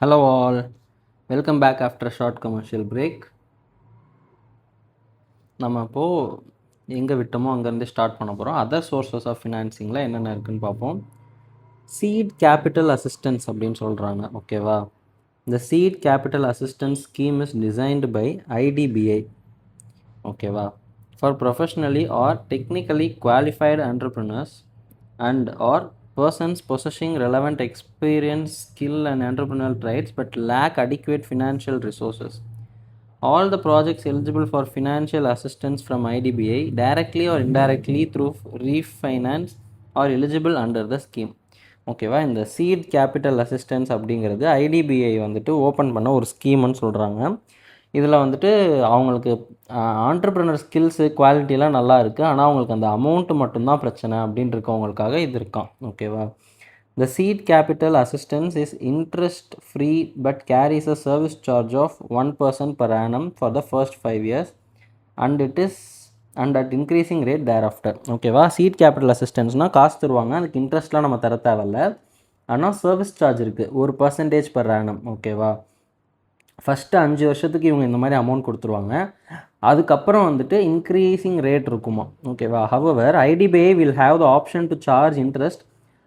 Hello all, welcome back after a short commercial break. நம்ம இப்போது எங்கே விட்டோமோ அங்கேருந்து ஸ்டார்ட் பண்ண போகிறோம். அதர் சோர்ஸஸ் ஆஃப் ஃபினான்சிங்கில் என்னென்ன இருக்குதுன்னு பார்ப்போம். சீட் கேபிட்டல் அசிஸ்டன்ஸ் அப்படின்னு சொல்கிறாங்க. ஓகேவா, இந்த seed capital assistance scheme is designed by IDBI. ஓகேவா, for professionally or technically qualified entrepreneurs and or persons possessing relevant experience, skill and entrepreneurial traits but lack adequate financial resources. All the projects eligible for financial assistance from IDBI directly or indirectly through refinance are eligible under the scheme. ஓகேவா, இந்த seed capital assistance அப்படிங்கிறது IDBI வந்துட்டு open பண்ண ஒரு ஸ்கீம்னு சொல்கிறாங்க. இதில் வந்துட்டு அவங்களுக்கு ஆண்டர்ப்ரனர் ஸ்கில்ஸு குவாலிட்டிலாம் நல்லா இருக்குது, ஆனால் அவங்களுக்கு அந்த அமௌண்ட்டு மட்டும்தான் பிரச்சனை அப்படின்னு இருக்கவங்களுக்காக இது இருக்கான். ஓகேவா, the seed capital assistance is interest free but carries a service charge of 1% per annum for the first 5 years and it is and at increasing rate thereafter. ஓகேவா, சீட் கேபிட்டல் அசிஸ்டன்ஸ்னால் காசு தருவாங்க, அதுக்கு இன்ட்ரெஸ்ட்லாம் நம்ம தர தேவையில்ல, ஆனால் சர்வீஸ் சார்ஜ் இருக்குது 1% per annum. ஓகேவா, ஃபஸ்ட்டு 5 வருஷத்துக்கு இவங்க இந்த மாதிரி அமௌண்ட் கொடுத்துருவாங்க, அதுக்கப்புறம் வந்துட்டு இன்க்ரீஸிங் ரேட் இருக்குமா. ஓகேவா, however IDBI will have the option to charge interest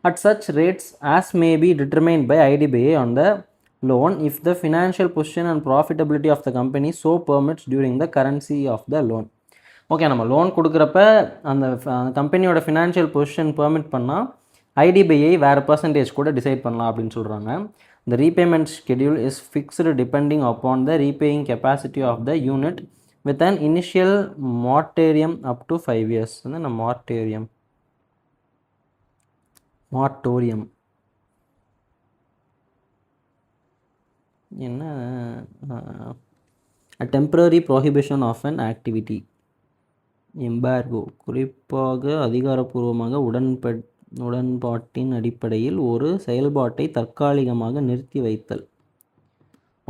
at such rates as may be determined by IDBI on the loan if the financial position and profitability of the company so permits during the currency of the loan. Okay, நம்ம loan கொடுக்குறப்ப அந்த கம்பெனியோட financial position permit பண்ணால் IDBI வேறு percentage கூட decide பண்ணலாம் அப்படின்னு சொல்கிறாங்க. The repayment schedule is fixed depending upon the repaying capacity of the unit with an initial moratorium up to 5 years. என்ன moratorium? என்ன a temporary prohibition of an activity. Embargo, குறிப்பாக அதிகாரப்பூர்வமாக உடன்பாட்டின் அடிப்படையில் ஒரு செயல்பாட்டை தற்காலிகமாக நிறுத்தி வைத்தல்.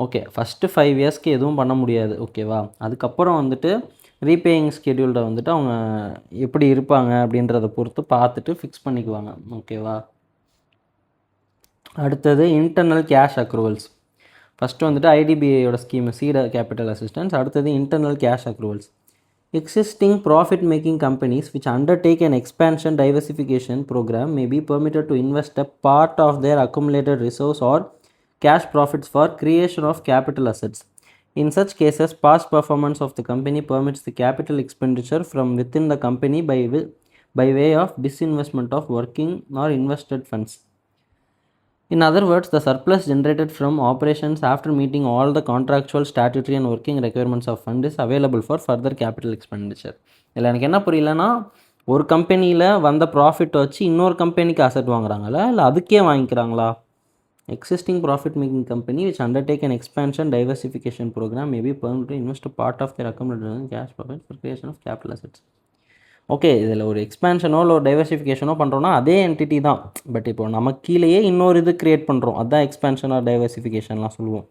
ஓகே, ஃபஸ்ட்டு 5 இயர்ஸ்க்கு எதுவும் பண்ண முடியாது. ஓகேவா, அதுக்கப்புறம் வந்துட்டு ரீபேயிங் ஸ்கெடியூல்ட வந்துட்டு அவங்க எப்படி இருப்பாங்க அப்படின்றத பொறுத்து பார்த்துட்டு ஃபிக்ஸ் பண்ணிக்குவாங்க. ஓகேவா, அடுத்தது இன்டர்னல் கேஷ் அக்ரூவல்ஸ். ஃபஸ்ட்டு வந்துட்டு ஐடிபிஐயோட ஸ்கீம் சீட் கேபிட்டல் அசிஸ்டன்ஸ், அடுத்தது internal cash accruals. Existing profit-making companies which undertake an expansion diversification program may be permitted to invest a part of their accumulated resource or cash profits for creation of capital assets. In such cases, past performance of the company permits the capital expenditure from within the company by way of disinvestment of working or invested funds. In other words, the surplus generated from operations after meeting all the contractual, statutory and working requirements of fund is available for further capital expenditure. இல்லை, எனக்கு என்ன புரியலன்னா, ஒரு கம்பெனியில் வந்த profit வச்சு இன்னொரு கம்பெனிக்கு அசட் வாங்குறாங்களா இல்லை அதுக்கே வாங்கிக்கிறாங்களா? Existing profit-making company which undertake an expansion diversification program may be permitted to invest a part of their accumulated cash profit for creation of capital assets. Okay, இதில் ஒரு எக்ஸ்பேன்ஷனோ இல்லை ஒரு டைவர்சிஃபிகேஷனோ பண்ணுறோன்னா அதே என்டிட்டி தான், பட் இப்போ நம்ம கீழேயே இன்னொரு இது க்ரியேட் பண்ணுறோம், அதுதான் எக்ஸ்பேன்ஷன் ஆர் டைவர்சிஃபிகேஷன்லாம் சொல்லுவோம்.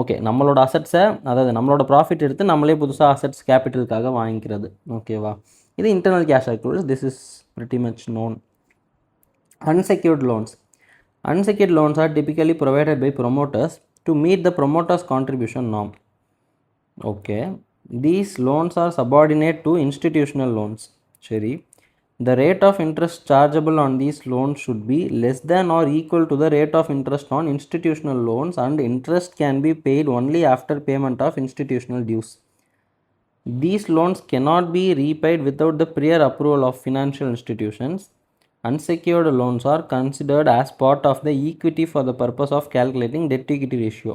ஓகே, நம்மளோட அசட்ஸை, அதாவது நம்மளோட ப்ராஃபிட் எடுத்து நம்மளே புதுசாக அசட்ஸ் கேபிட்டலுக்காக வாங்கிக்கிறது. ஓகேவா, இது internal cash accruals. This is pretty much known. Unsecured loans. Unsecured loans are typically provided by promoters to meet the promoter's contribution norm. Okay, these loans are subordinate to institutional loans. சரி, the rate of interest chargeable on these loans should be less than or equal to the rate of interest on institutional loans and interest can be paid only after payment of institutional dues. These loans cannot be repaid without the prior approval of financial institutions. Unsecured loans are considered as part of the equity for the purpose of calculating debt equity ratio.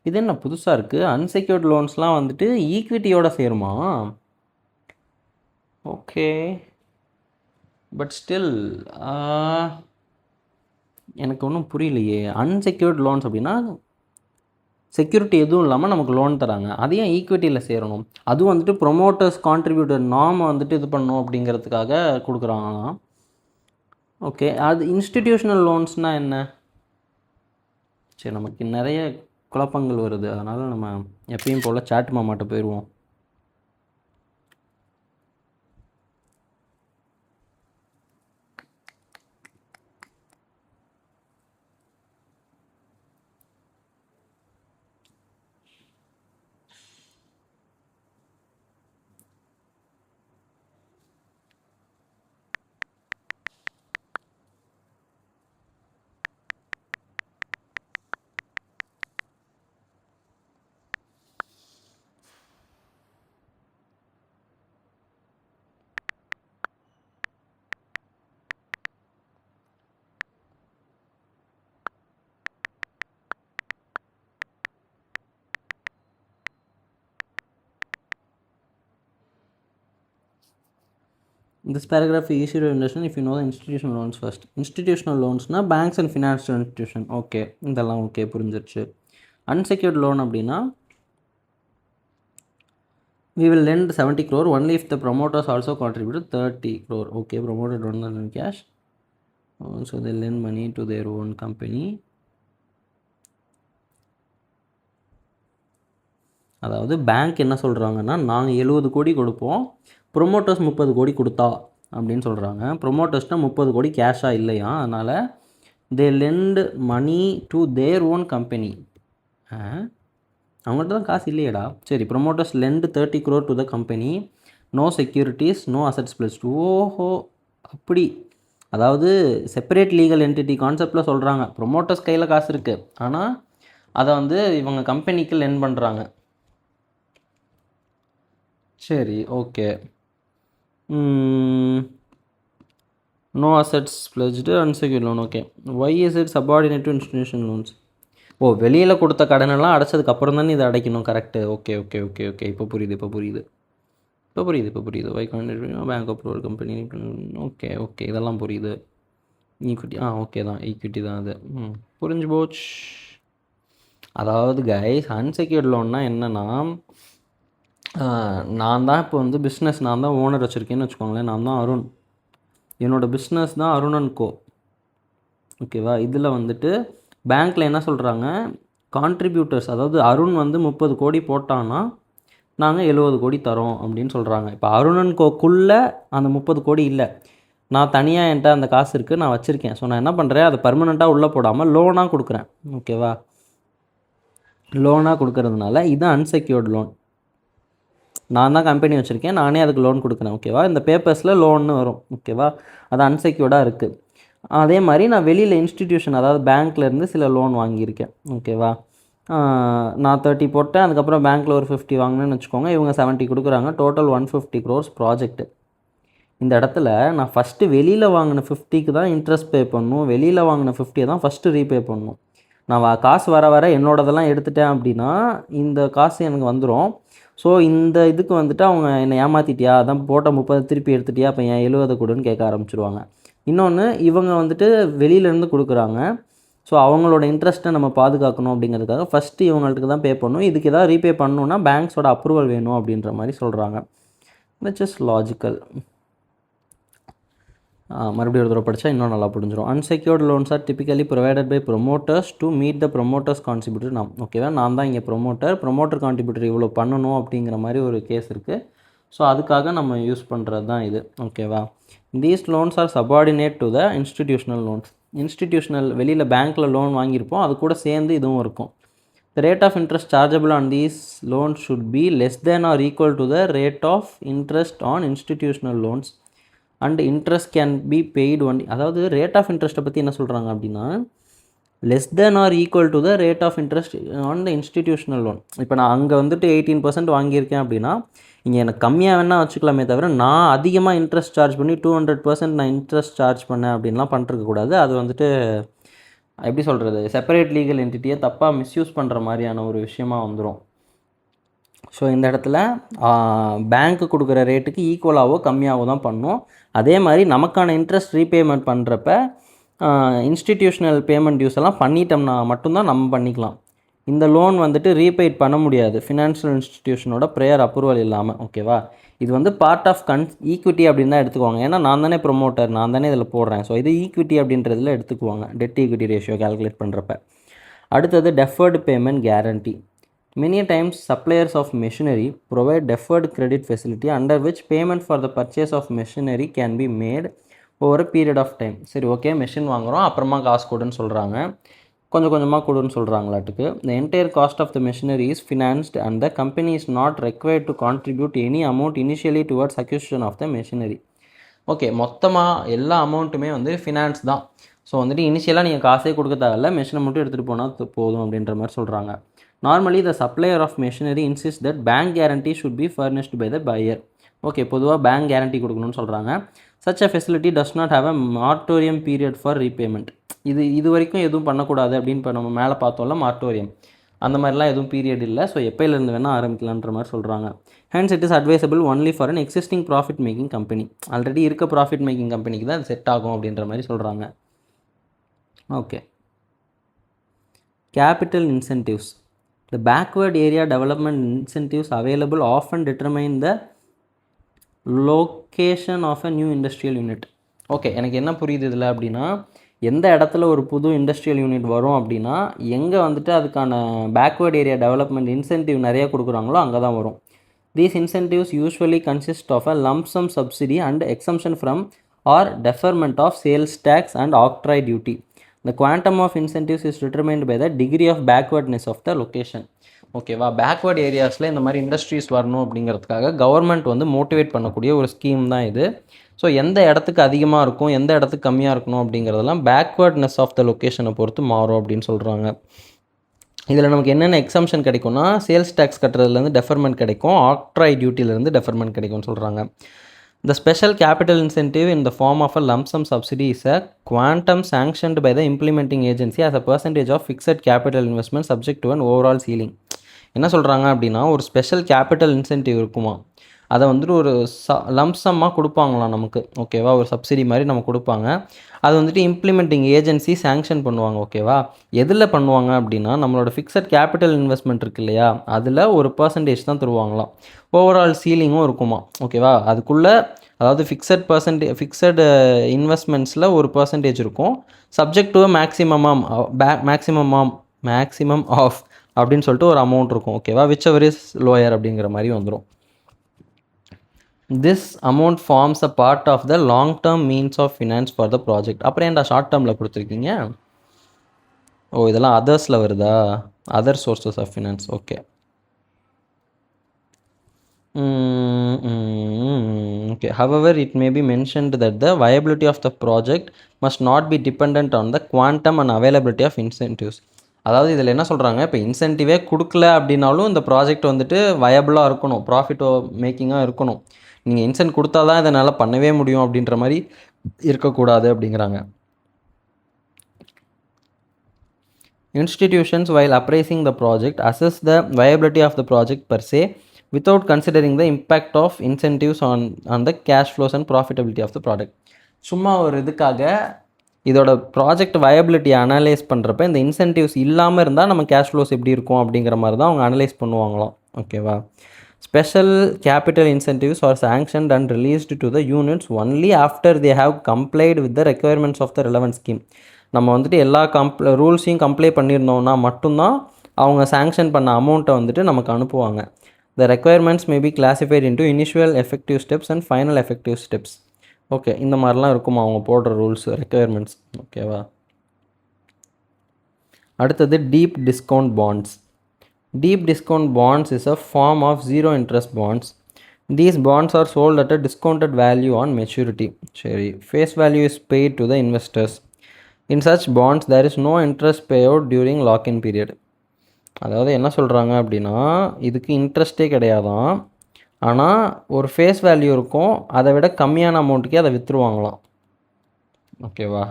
இது என்ன புதுசாக இருக்குது? Unsecured லோன்ஸ்லாம் வந்துட்டு ஈக்விட்டியோட சேருமா? Okay, but still எனக்கு ஒன்றும் புரியலையே. Unsecured loans அப்படின்னா செக்யூரிட்டி எதுவும் இல்லாமல் நமக்கு லோன் தராங்க, அதையும் ஈக்விட்டியில் சேரணும், அதுவும் வந்துட்டு ப்ரொமோட்டர்ஸ் கான்ட்ரிபியூட்டர் நாம வந்துட்டு இது பண்ணணும் அப்படிங்கிறதுக்காக கொடுக்குறாங்களாம். ஓகே, அது இன்ஸ்டிடியூஷனல் லோன்ஸ்னால் என்ன? சரி, நமக்கு நிறைய குழப்பங்கள் வருது, அதனால் நம்ம எப்பயும் போல் சாட் மாமாட்ட போயிடுவோம். This paragraph is easy to understand if you know the institutional loans first. Institutional loansனால் banks and financial institution. Okay, இதெல்லாம் ஓகே, புரிஞ்சிருச்சு. அன்செக்யூர்ட் லோன் அப்படின்னா we will lend 70 crore only if the promoters also contributed 30 crore. Okay, promoter don't lend in cash. So they lend money to their own company. அதாவது bank என்ன சொல்கிறாங்கன்னா, நாங்கள் 70 கோடி கொடுப்போம், promoters 30 கோடி கொடுத்தா அப்படின்னு சொல்கிறாங்க. ப்ரொமோட்டர்ஸ்னால் 30 கோடி கேஷாக இல்லையா, அதனால் they lend money to their own company. அவங்கள்ட்ட தான் காசு இல்லையடா. சரி, promoters lend 30 crore to the company, no securities, no assets pledged. ஓஹோ, அப்படி. அதாவது செப்பரேட் லீகல் என்டிட்டி கான்செப்டில் சொல்கிறாங்க. ப்ரொமோட்டர்ஸ் கையில் காசு இருக்குது, ஆனால் அதை வந்து இவங்க கம்பெனிக்கு லெண்ட் பண்ணுறாங்க. சரி, okay. No assets pledged unsecured loan. Okay, why is it subordinate to institution loans? ஓ, வெளியில் கொடுத்த கடனெல்லாம் அடைச்சதுக்கப்புறம் தானே இதை அடைக்கணும். Correct. Okay okay okay okay இப்போ புரியுது. Why contribute bank approval company. Okay okay, இதெல்லாம் புரியுது. ஈக்விட்டி, ஓகே தான், ஈக்விட்டி தான் அது. புரிஞ்சு போச்சு. அதாவது கைஸ், அன்செக்யூர்ட் லோன்னா என்னென்னா, நான் தான் இப்போ வந்து பிஸ்னஸ், நான் தான் ஓனர் வச்சுருக்கேன்னு வச்சுக்கோங்களேன். நான் தான் அருண், என்னோடய பிஸ்னஸ் தான் அருண் அண்ட் கோ. ஓகேவா? இதில் வந்துட்டு பேங்க்கில் என்ன சொல்கிறாங்க, கான்ட்ரிபியூட்டர்ஸ், அதாவது அருண் வந்து 30 கோடி போட்டான்னா நாங்கள் 70 கோடி தரோம் அப்படின்னு சொல்கிறாங்க. இப்போ அருண் அண்ட் கோக்குள்ளே அந்த 30 கோடி இல்லை, நான் தனியாக என்கிட்ட அந்த காசு இருக்குது, நான் வச்சுருக்கேன். ஸோ நான் என்ன பண்ணுறேன், அதை பர்மனெண்ட்டாக உள்ளே போடாமல் லோனாக கொடுக்குறேன். ஓகேவா? லோனாக கொடுக்கறதுனால இது அன்செக்யூர்ட் லோன். நான் தான் கம்பெனி வச்சுருக்கேன், நானே அதுக்கு லோன் கொடுக்குறேன். ஓகேவா? இந்த பேப்பர்ஸில் லோன்னு வரும். ஓகேவா? அது அன்செக்யூர்டாக இருக்குது. அதே மாதிரி நான் வெளியில் இன்ஸ்டிடியூஷன், அதாவது பேங்க்லேருந்து சில லோன் வாங்கியிருக்கேன். ஓகேவா? நான் 30 போட்டேன், அதுக்கப்புறம் பேங்க்கில் ஒரு 50 வாங்கினேன்னு வச்சுக்கோங்க, இவங்க 70 கொடுக்குறாங்க. Total 150 crores project. இந்த இடத்துல நான் ஃபஸ்ட்டு வெளியில் வாங்கின 50க்கு தான் இன்ட்ரெஸ்ட் பே பண்ணணும், வெளியில் வாங்கின 50 தான் ஃபஸ்ட்டு ரீபே பண்ணணும். நான் காசு வர என்னோடதெல்லாம் எடுத்துட்டேன் அப்படின்னா இந்த காசு எனக்கு வந்துடும். ஸோ இந்த இதுக்கு வந்துட்டு அவங்க என்னை ஏமாற்றிட்டியா, அதான் போட்ட 30 திருப்பி எடுத்துட்டியா, அப்போ என் 70 கொடுன்னு கேட்க ஆரம்பிச்சிருவாங்க. இன்னொன்று, இவங்க வந்துட்டு வெளியிலேருந்து கொடுக்குறாங்க. ஸோ அவங்களோட இன்ட்ரெஸ்ட்டை நம்ம பாதுகாக்கணும் அப்படிங்கிறதுக்காக ஃபஸ்ட்டு இவங்களுக்கு தான் பே பண்ணணும். இதுக்கு எதாவது ரீபே பண்ணணுன்னா பேங்க்ஸோட அப்ரூவல் வேணும் அப்படின்ற மாதிரி சொல்கிறாங்க. Which is logical. மறுபடியும் ஒரு தடவை படித்தா இன்னும் நல்லா புரிஞ்சிடும். Unsecured loans are typically provided by promoters to meet the promoters contributor. ஓகேவா? நான் தான் இங்கே ப்ரொமோட்டர் கான்ட்ரிபியூட்டர் இவ்வளோ பண்ணணும் அப்படிங்கிற மாதிரி ஒரு கேஸ் இருக்குது. ஸோ அதுக்காக நம்ம யூஸ் பண்ணுறது தான் இது. ஓகேவா? These loans are subordinate to the institutional loans. Institutional வெளியில் பேங்க்கில் லோன் வாங்கியிருப்போம், அது கூட சேர்ந்து இதுவும் இருக்கும். The rate of interest chargeable on these loans should be less than or equal to the rate of interest on institutional loans and interest can be paid only. அதாவது rate of இன்ட்ரெஸ்ட்டை பற்றி என்ன சொல்கிறாங்க அப்படின்னா, less than or equal to the rate of interest on the institutional loan. இப்போ நான் அங்கே வந்துட்டு 18% வாங்கியிருக்கேன் அப்படின்னா, இங்கே எனக்கு கம்மியாக வேணால் வச்சுக்கலாமே தவிர, நான் அதிகமாக இன்ட்ரெஸ்ட் சார்ஜ் பண்ணி 200% நான் இன்ட்ரெஸ்ட் சார்ஜ் பண்ணேன் அப்படின்லாம் பண்ணிருக்கக்கூடாது. அது வந்துட்டு எப்படி சொல்கிறது, செப்பரேட் லீகல் என்டிட்டியை தப்பாக மிஸ்யூஸ் பண்ணுற மாதிரியான ஒரு விஷயமாக வந்துடும். ஸோ இந்த இடத்துல பேங்க்கு கொடுக்குற ரேட்டுக்கு ஈக்குவலாகவோ கம்மியாகவோ தான் பண்ணணும். அதே மாதிரி நமக்கான இன்ட்ரெஸ்ட் ரீபேமெண்ட் பண்ணுறப்ப இன்ஸ்டிடியூஷனல் பேமெண்ட் டியூஸ் எல்லாம் பண்ணிட்டோம்னா மட்டும்தான் நம்ம பண்ணிக்கலாம். இந்த லோன் வந்துட்டு ரீபேட் பண்ண முடியாது ஃபினான்ஷியல் இன்ஸ்டிடியூஷனோட ப்ரேயர் அப்ரூவல் இல்லாமல். ஓகேவா? இது வந்து பார்ட் ஆஃப் ஈக்விட்டி அப்படின்னு தான் எடுத்துக்குவாங்க. ஏன்னா நான் தானே ப்ரொமோட்டர், நான் தானே இதில் போடுறேன். ஸோ இது ஈக்விட்டி அப்படின்றதில் எடுத்துக்குவாங்க டெட் ஈக்விட்டி ரேஷியோ கால்குலேட் பண்ணுறப்ப. அடுத்தது deferred payment guarantee. Many times suppliers of machinery provide deferred credit facility under which payment for the purchase of machinery can be made over a period of time. சரி, okay, machine வாங்குகிறோம், அப்புறமா காசு கொடுன்னு சொல்கிறாங்க, கொஞ்சம் கொஞ்சமாக கொடுன்னு சொல்கிறாங்களாட்டுக்கு. The entire cost of the machinery is financed and the company is not required to contribute any amount initially towards acquisition of the machinery. Okay, மொத்தமாக எல்லா அமௌண்ட்டுமே வந்து ஃபினான்ஸ் தான். ஸோ வந்துட்டு இனிஷியலாக நீங்கள் காசே கொடுக்க தேவையில்ல, மெஷினை மட்டும் எடுத்துகிட்டு போனால் போதும் அப்படின்ற மாதிரி சொல்கிறாங்க. Normally, the supplier of machinery insists that bank guarantee should be furnished by the buyer. Okay, பொதுவாக பேங்க் கேரண்டி கொடுக்கணும்னு சொல்கிறாங்க. Such a facility does not have a moratorium period for repayment. இது வரைக்கும் எதுவும் பண்ணக்கூடாது அப்படின்னு இப்போ நம்ம மேலே பார்த்தோம்ல மார்ட்டோரியம், அந்த மாதிரிலாம் எதுவும் பீரியட் இல்லை. ஸோ எப்போயிலேருந்து வேணால் ஆரம்பிக்கலான்ற மாதிரி சொல்கிறாங்க. Hands it is advisable only for an existing profit making company. Already இருக்க ப்ராஃபிட் மேக்கிங் கம்பெனிக்கு தான் அது செட் ஆகும் அப்படின்ற மாதிரி சொல்கிறாங்க. Okay, capital incentives. The backward area development incentives available often determine the location of a new industrial unit. Okay, எனக்கு என்ன புரியுது இதில் அப்படின்னா, எந்த இடத்துல ஒரு புது இண்டஸ்ட்ரியல் யூனிட் வரும் அப்படின்னா எங்கே வந்துட்டு அதுக்கான பேக்வேர்ட் ஏரியா டெவலப்மெண்ட் இன்சென்டிவ் நிறைய கொடுக்குறாங்களோ அங்கே தான் வரும். These incentives usually consist of a lump sum subsidy and exemption from or deferment of sales tax and octroi duty. The quantum of incentives is determined by the degree of backwardness of the location. ஓகேவா, backward ஏரியாஸில் இந்த மாதிரி industries வரணும் அப்படிங்கிறதுக்காக government வந்து motivate பண்ணக்கூடிய ஒரு scheme தான் இது. ஸோ எந்த இடத்துக்கு அதிகமாக இருக்கும், எந்த இடத்துக்கு கம்மியாக இருக்கணும் அப்படிங்கிறதெல்லாம் பேக்வேர்ட்னஸ் ஆஃப் த லொக்கேஷனை பொறுத்து மாறும் அப்படின்னு சொல்கிறாங்க. இதில் நமக்கு என்னென்ன எக்ஸம்ஷன் கிடைக்கும்னா, சேல்ஸ் டேக்ஸ் கட்டுறதுலேருந்து டெஃபர்மெண்ட் கிடைக்கும், ஆக்ட்ராய் டியூட்டிலேருந்து டெஃபர்மெண்ட் கிடைக்கும்னு சொல்கிறாங்க. The special capital incentive in the form of a lump sum subsidy is a quantum sanctioned by the implementing agency as a percentage of fixed capital investment subject to an overall ceiling. என்ன சொல்கிறாங்க அப்படின்னா, ஒரு special capital incentive இருக்குமா, அதை வந்துட்டு ஒரு லம்சம்மாக கொடுப்பாங்களாம் நமக்கு. ஓகேவா, ஒரு சப்சிடி மாதிரி நம்ம கொடுப்பாங்க. அது வந்துட்டு இம்ப்ளிமெண்டிங் ஏஜென்சி சேங்ஷன் பண்ணுவாங்க. ஓகேவா, எதில் பண்ணுவாங்க அப்படின்னா, நம்மளோட ஃபிக்ஸட் கேபிட்டல் இன்வெஸ்ட்மெண்ட் இருக்கு இல்லையா, அதில் ஒரு பர்சன்டேஜ் தான் தருவாங்களாம். ஓவரால் சீலிங்கும் இருக்குமா. ஓகேவா, அதுக்குள்ளே அதாவது ஃபிக்ஸட் இன்வெஸ்ட்மெண்ட்ஸில் ஒரு பர்சன்டேஜ் இருக்கும், சப்ஜெக்ட் டு மேக்ஸிமம் ஆஃப் அப்படின்னு சொல்லிட்டு ஒரு அமௌண்ட் இருக்கும். ஓகேவா, விச் எவர் இஸ் லோயர் அப்படிங்கிற மாதிரி வந்துடும். This amount forms a part of the long term means of finance for the project. அப்புறம் ஏன்டா ஷார்ட் டேர்மில் கொடுத்துருக்கீங்க? ஓ, இதெல்லாம் அதர்ஸில் வருதா, other sources of finance. Okay, okay. However, it may be mentioned that the viability of the project must not be dependent on the quantum and availability of incentives. அதாவது இதில் என்ன சொல்கிறாங்க, இப்போ இன்சென்டிவே கொடுக்கல அப்படின்னாலும் இந்த ப்ராஜெக்ட் வந்துட்டு வயபிளாக இருக்கணும், ப்ராஃபிட் மேக்கிங்காக இருக்கணும். நீங்கள் இன்சென்ட் கொடுத்தா தான் இதனால் பண்ணவே முடியும் அப்படின்ற மாதிரி இருக்கக்கூடாது அப்படிங்கிறாங்க. Institutions, while appraising the project, assess the viability of the project per se without considering the impact of incentives on the cash flows and profitability of the product. சும்மா ஒரு இதுக்காக இதோட ப்ராஜெக்ட் வயபிலிட்டியை அனலைஸ் பண்ணுறப்ப இந்த இன்சென்டிவ்ஸ் இல்லாமல் இருந்தால் நம்ம cash flows எப்படி இருக்கும் அப்படிங்கிற மாதிரி தான் அவங்க அனலைஸ் பண்ணுவாங்களாம். ஓகேவா, special capital incentives are sanctioned and released to the units only after they have complied with the requirements of the relevant scheme. நம்ம வந்துட்டு எல்லா ரூல்ஸையும் கம்ப்ளை பண்ணியிருந்தோம்னா மட்டும்தான் அவங்க சாங்ஷன் பண்ண அமௌண்ட்டை வந்துட்டு நமக்கு அனுப்புவாங்க. The requirements may be classified into initial effective steps and final effective steps. ஓகே, இந்த மாதிரிலாம் இருக்குமா அவங்க போடுற ரூல்ஸ் ரெக்குயர்மெண்ட்ஸ். ஓகேவா, அடுத்தது deep discount bonds. Deep discount bonds is a form of zero interest bonds. These bonds are sold at a discounted value on maturity. சரி, face value is paid to the investors. In such bonds, there is no interest payout during lock-in period. அதாவது என்ன சொல்கிறாங்க அப்படின்னா, இதுக்கு இன்ட்ரெஸ்ட்டே கிடையாதான், ஆனால் ஒரு face value இருக்கும், அதை விட கம்மியான அமௌண்ட்டுக்கே அதை விற்றுருவாங்களாம். ஓகேவா,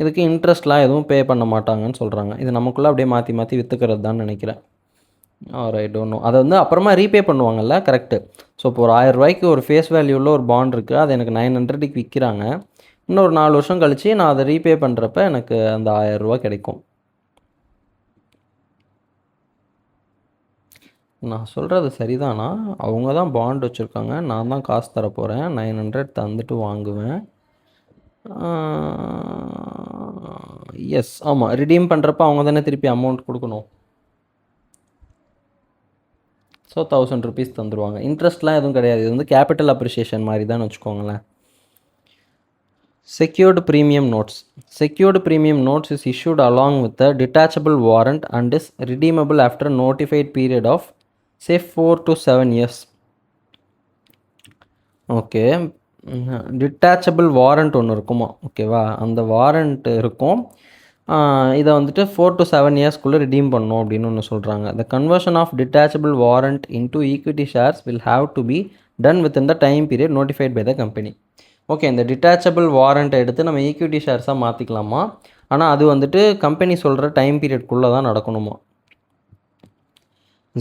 இதுக்கு இன்ட்ரெஸ்ட்லாம் எதுவும் பே பண்ண மாட்டாங்கன்னு சொல்கிறாங்க. இது நமக்குள்ளே அப்படியே மாற்றி மாற்றி விற்றுக்கிறது தான் நினைக்கிறேன். I don't know. அதை வந்து அப்புறமா ரீபே பண்ணுவாங்கல்ல, கரெக்டு. ஸோ இப்போ ஒரு 1000 ரூபாய்க்கு ஒரு ஃபேஸ் வேல்யூவில் ஒரு பாண்ட் இருக்குது, அது எனக்கு 900க்கு விற்கிறாங்க. இன்னொரு 4 வருஷம் கழித்து நான் அதை ரீபே பண்ணுறப்ப எனக்கு அந்த 1000 ரூபா கிடைக்கும். நான் சொல்கிறது சரிதானா? அவங்க தான் பாண்ட் வச்சுருக்காங்க, நான் தான் காசு தர போகிறேன், 900 தந்துட்டு வாங்குவேன். எஸ், ஆமாம், ரிடீம் பண்ணுறப்ப அவங்க தானே திருப்பி அமௌண்ட் கொடுக்கணும். ஸோ 1000 ருபீஸ் தந்துடுவாங்க. இன்ட்ரெஸ்ட்லாம் எதுவும் கிடையாது, இது வந்து கேபிட்டல் அப்ரிஷியேஷன் மாதிரி தான் வச்சுக்கோங்களேன். Secured premium notes. Secured premium notes is issued along with a detachable warrant and is redeemable after a notified period of say 4 to 7 years. Okay, detachable warrant ஒன்று இருக்குமா. ஓகேவா, அந்த வாரண்ட் இருக்கும், இதை வந்துட்டு 4 to 7 இயர்ஸ்க்குள்ளே ரிடீம் பண்ணணும் அப்படின்னு ஒன்று சொல்கிறாங்க. The conversion of detachable warrant into equity shares will have to be done within the time period notified by the company. Okay, இந்த டிட்டாச்சபிள் வாரண்ட்டை எடுத்து நம்ம ஈக்விட்டி ஷேர்ஸாக மாற்றிக்கலாமா, ஆனால் அது வந்துட்டு கம்பெனி சொல்கிற டைம் பீரியட்குள்ளே தான் நடக்கணுமா.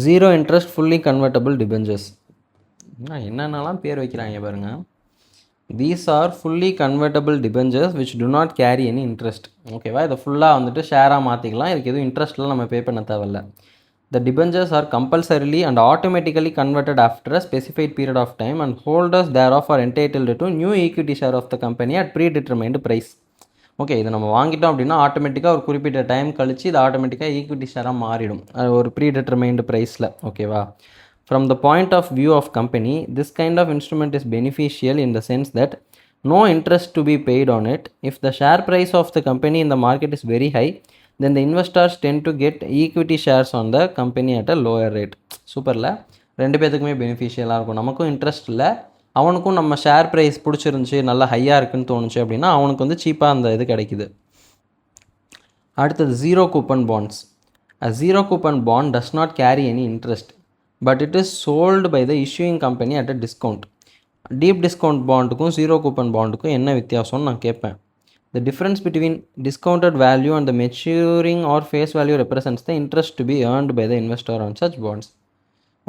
Zero interest fully convertible debentures. என்னென்னலாம் பேர் வைக்கிறாங்க பாருங்கள். These are fully convertible debentures which do not carry any interest. ஓகேவா, இதை ஃபுல்லாக வந்துட்டு ஷேராக மாற்றிக்கலாம், இதுக்கு எதுவும் இன்ட்ரெஸ்ட்லாம் நம்ம பே பண்ண தேவையில்ல. The debentures are compulsorily and automatically converted after a specified period of time and holders thereof are entitled to new equity share of the company at predetermined price. Okay, இதை நம்ம வாங்கிட்டோம் அப்படின்னா ஆட்டோமேட்டிக்காக ஒரு குறிப்பிட்ட டைம் கழித்து இது ஆட்டோமேட்டிக்காக ஈக்விட்டி ஷேராக மாறிடும், ஒரு ப்ரீடெட்டர்மைன்டு ப்ரைஸில். ஓகேவா, from the point of view of company this kind of instrument is beneficial in the sense that no interest to be paid on it. If the share price of the company in the market is very high, then the investors tend to get equity shares on the company at a lower rate. சூப்பரில், ரெண்டு பேத்துக்குமே பெனிஃபிஷியலாக இருக்கும். நமக்கும் interest இல்லை, அவனுக்கும் நம்ம share price பிடிச்சிருந்துச்சி, நல்லா ஹையாக இருக்குன்னு தோணுச்சு அப்படின்னா அவனுக்கு வந்து சீப்பாக அந்த இது கிடைக்குது. அடுத்தது zero coupon bonds. A zero coupon bond does not carry any interest, but it is sold by the issuing company at a discount. Deep discount பாண்டுக்கும் ஜீரோ கூப்பன் பாண்டுக்கும் என்ன வித்தியாசம்னு நான் கேட்பேன். The difference between discounted value and the maturing or face value represents the interest to be earned by the investor on such bonds.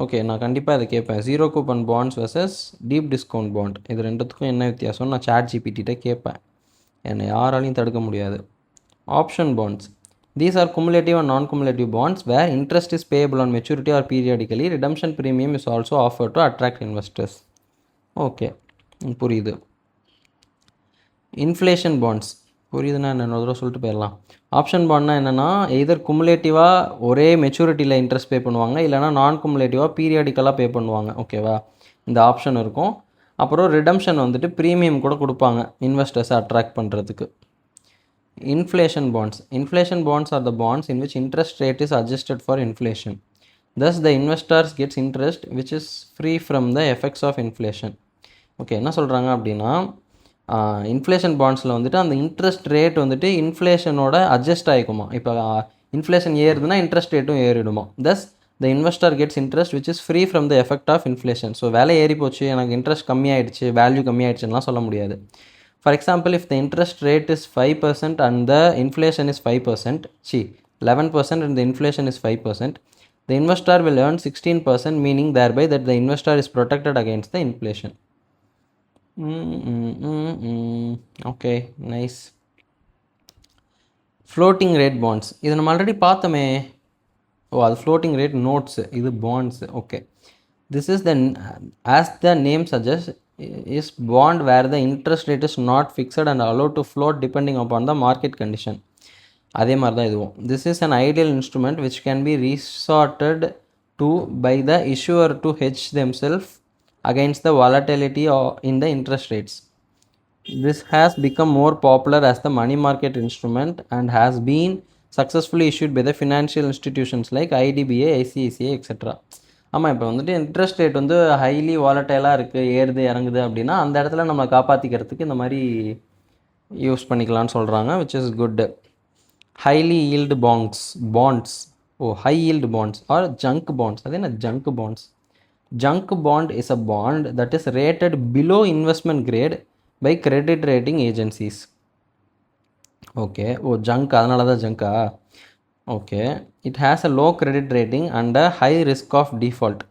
Okay, நான் கண்டிப்பாக இதை கேட்பேன். Zero coupon bonds versus deep discount bond, இது ரெண்டுத்துக்கும் என்ன வித்தியாசம்னு நான் chat ஜிபிடிட்ட கேட்பேன். என்னை யாராலையும் தடுக்க முடியாது. Option bonds. These are cumulative and non-cumulative bonds where interest is payable on maturity or periodically. Redemption premium is also offered to attract investors. Okay, புரியுது. இன்ஃப்ளேஷன் பாண்ட்ஸ் புரியுதுன்னா என்ன தடவை சொல்லிட்டு போயிடலாம். ஆப்ஷன் பாண்ட்னா என்னென்னா எதர் குமுலேட்டிவாக ஒரே மெச்சூரிட்டியில் இன்ட்ரெஸ்ட் பே பண்ணுவாங்க, இல்லைனா நான் குமுலேட்டிவாக பீரியாடிக்கலாக பே பண்ணுவாங்க. ஓகேவா, இந்த ஆப்ஷன் இருக்கும். அப்புறம் ரிடம்ஷன் வந்துட்டு ப்ரீமியம் கூட கொடுப்பாங்க இன்வெஸ்டர்ஸை அட்ராக்ட் பண்ணுறதுக்கு. Inflation bonds. Inflation bonds are the bonds in which interest rate is adjusted for inflation. Thus, the investors gets interest which is free from the effects of inflation. Okay, என்ன சொல்கிறாங்க அப்படின்னா inflation பாண்ட்ஸில் வந்துட்டு அந்த interest rate வந்துட்டு இன்ஃப்ளேஷனோட adjust ஆகிக்குமா. இப்போ inflation ஏறுதுன்னா interest ரேட்டும் ஏறிடுமா. Thus the investor gets interest which is free from the effect of inflation. So வேலை ஏறி போச்சு, எனக்கு இன்ட்ரெஸ்ட் கம்மியாயிடுச்சு, வேல்யூ கம்மியாயிடுச்சுன்னா சொல்ல முடியாது. For example, if the interest rate is 5% and the inflation is 5%, 11% and the inflation is 5%, the investor will earn 16%, meaning thereby that the investor is protected against the inflation. Okay, nice. Floating rate bonds. இது நம்ம already பார்த்தோமே. அது floating rate notes, இது bonds. Okay, this is the, as the name suggests, is bond where the interest rate is not fixed and allowed to float depending upon the market condition. அதே மாதிரி தான் இதுவும். This is an ideal instrument which can be resorted to by the issuer to hedge themselves against the volatility in the interest rates. This has become more popular as the money market instrument and has been successfully issued by the financial institutions like IDBI, ICICI, etc. ஆமாம், இப்போ வந்துட்டு interest rate வந்து highly வாலட்டைலாக இருக்குது, ஏறுது இறங்குது அப்படின்னா அந்த இடத்துல நம்ம காப்பாற்றிக்கிறதுக்கு இந்த மாதிரி யூஸ் பண்ணிக்கலாம்னு சொல்கிறாங்க, which is good. Highly yield bonds high yield bonds are junk bonds. அது என்ன junk bonds? Junk bond is a bond that is rated below investment grade by credit rating agencies. Okay, junk, அதனால தான் ஜங்கா. Okay, it has a low credit rating and a high risk of default.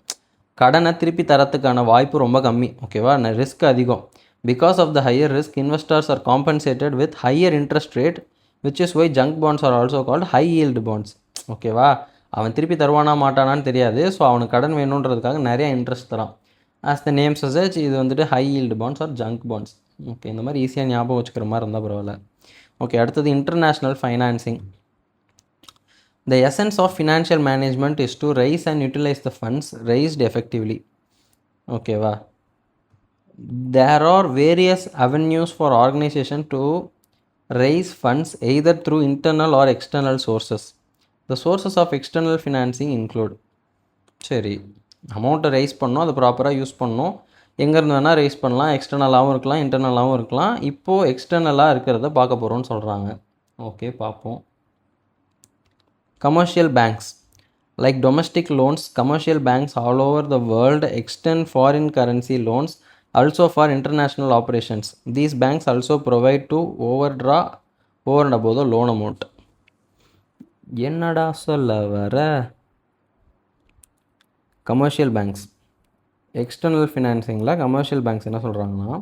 கடனை திருப்பி தரத்துக்கான வாய்ப்பு ரொம்ப கம்மி. ஓகேவா, ரிஸ்க் அதிகம். Because of the higher risk investors are compensated with higher interest rate which is why junk bonds are also called high yield bonds. ஓகேவா, அவன் திருப்பி தருவானா மாட்டானான்னு தெரியாது, ஸோ அவனுக்கு கடன் வேணுன்றதுக்காக நிறையா இன்ட்ரெஸ்ட் தரான். ஆஸ் த நேம் சஜஸ்ட், இது வந்துட்டு high yield bonds are junk bonds. Okay, இந்த மாதிரி ஈஸியாக ஞாபகம் வச்சுக்கிற மாதிரி இருந்தால் பரவாயில்ல. ஓகே, அடுத்தது international financing. The essence of financial management is to raise and utilize the funds raised effectively. Okay, va. There are various avenues for organization to raise funds either through internal or external sources. The sources of external financing include, சரி, அமௌண்ட்டை rice பண்ணோம், அதை ப்ராப்பராக use பண்ணோம், எங்கேருந்து வேணால் rice பண்ணலாம், எக்ஸ்டர்னலாகவும் இருக்கலாம், இன்டர்னலாகவும் இருக்கலாம். இப்போது எக்ஸ்டர்னலாக இருக்கிறத பார்க்க போகிறோன்னு சொல்கிறாங்க. ஓகே, பார்ப்போம். Commercial banks. Like domestic loans, commercial banks all over the world extend foreign currency loans also for international operations. These banks also provide to overdraw over and above the loan amount. என்னடா சொல்ல வர? Commercial banks. External ஃபினான்சிங்கில் commercial banks என்ன சொல்கிறாங்கன்னா,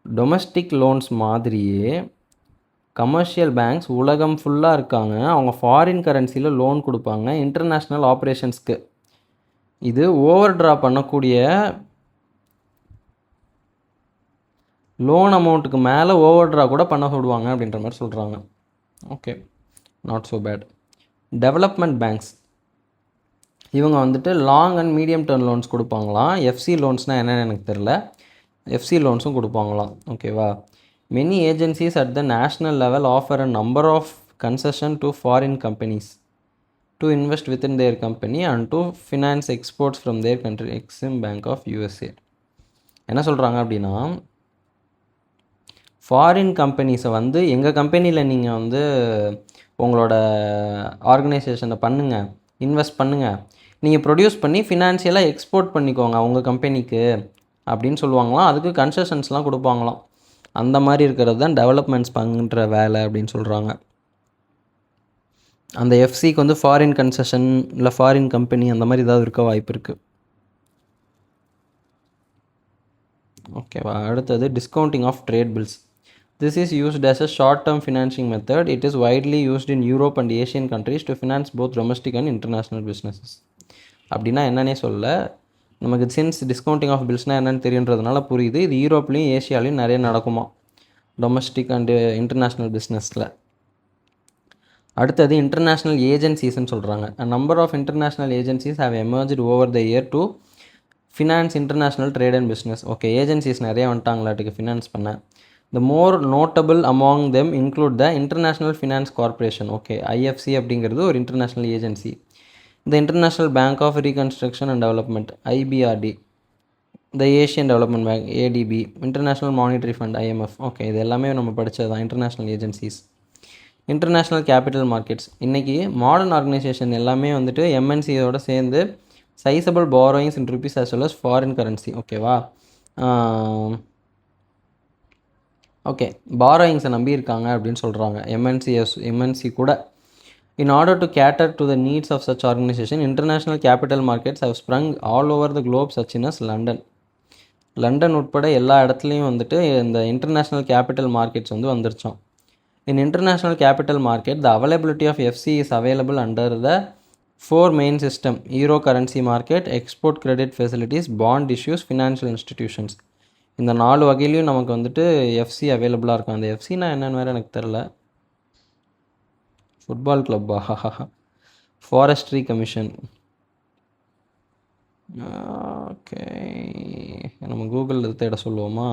domestic loans மாதிரியே commercial banks உலகம் ஃபுல்லாக இருக்காங்க. அவங்க ஃபாரின் கரன்சியில் லோன் கொடுப்பாங்க இன்டர்நேஷ்னல் ஆப்ரேஷன்ஸ்க்கு. இது ஓவர் ட்ரா பண்ணக்கூடிய லோன் அமௌண்ட்டுக்கு மேலே ஓவர் ட்ரா கூட பண்ண விடுவாங்க அப்படின்ற மாதிரி சொல்கிறாங்க. Okay, not so bad. Development banks இவங்க வந்துட்டு long and medium term loans கொடுப்பாங்களாம். எஃப்சி லோன்ஸ்னால் என்னென்னு எனக்கு தெரில. எஃப்சி லோன்ஸும் கொடுப்பாங்களாம். ஓகேவா. Many agencies at the national level offer a number of concession to foreign companies to invest within their company and to finance exports from their country. Exim bank of USA என்ன சொல்கிறாங்க அப்படின்னா, foreign கம்பெனிஸை வந்து எங்கள் கம்பெனியில் நீங்கள் வந்து உங்களோட ஆர்கனைசேஷனை பண்ணுங்கள், இன்வெஸ்ட் பண்ணுங்கள், நீங்கள் ப்ரொடியூஸ் பண்ணி ஃபினான்ஷியலாக எக்ஸ்போர்ட் பண்ணிக்கோங்க உங்கள் கம்பெனிக்கு அப்படின்னு சொல்லுவாங்களாம். அதுக்கு கன்செஷன்ஸ்லாம் கொடுப்பாங்களாம். அந்த மாதிரி இருக்கிறது தான் டெவலப்மெண்ட்ஸ் பண்ணுற வேலை அப்படின்னு சொல்கிறாங்க. அந்த எஃப்சிக்கு வந்து ஃபாரின் கன்செஷன் இல்லை ஃபாரின் கம்பெனி அந்த மாதிரி ஏதாவது இருக்க வாய்ப்பு இருக்குது. ஓகேவா. அடுத்தது discounting of trade bills. This is used as a short-term financing method. It is widely used in Europe and Asian countries to finance both domestic and international businesses. அப்படின்னா என்னன்னே சொல்ல, நமக்கு சின்ஸ் டிஸ்கவுண்டிங் ஆஃப் பில்ஸ்னால் என்னென்னு தெரியுன்றதுனால புரியுது. இது யூரோப்லேயும் ஏஷியாலையும் நிறைய நடக்குமா domestic and international பிஸ்னஸில். அடுத்தது இன்டர்நேஷ்னல் ஏஜென்சிஸ்ன்னு சொல்கிறாங்க. A number of international agencies have emerged over the year to finance international trade and business. Okay, agencies நிறைய வந்துட்டாங்களாட்டுக்கு ஃபினான்ஸ் பண்ண. The more notable among them include the International Finance Corporation. Okay, IFC அப்படிங்கிறது ஒரு international agency. The International Bank of Reconstruction and Development, IBRD. The Asian Development Bank, ADB. International Monetary Fund, IMF. Okay, இது எல்லாமே நம்ம படித்தது தான் international agencies. International capital markets. இன்றைக்கி modern organisation எல்லாமே வந்துட்டு எம்என்சியோட சேர்ந்து sizable borrowings in rupees as well as foreign currency. ஓகேவா. ஓகே, பாரோயிங்ஸை நம்பியிருக்காங்க அப்படின்னு சொல்கிறாங்க எம்என்சி கூட. In order to cater to the needs of such organisation, international capital markets have sprung all over the globe such in as London உட்பட எல்லா இடத்துலையும் வந்துட்டு இந்த இன்டர்நேஷ்னல் கேபிட்டல் மார்க்கெட்ஸ் வந்து வந்துருச்சோம். In international capital market the availability of FC is available under the 4 main system: euro currency market, export credit facilities, bond issues, financial institutions. இந்த 4 வகையிலையும் நமக்கு வந்துட்டு எஃப்சி அவைலபிளாக இருக்கும். அந்த எஃப்சினா என்னென்னு வேறு எனக்கு தெரில. ஃபுட்பால் கிளப்பா? Forestry commission. ஓகே, நம்ம கூகுளில் தேட சொல்லுவோமா?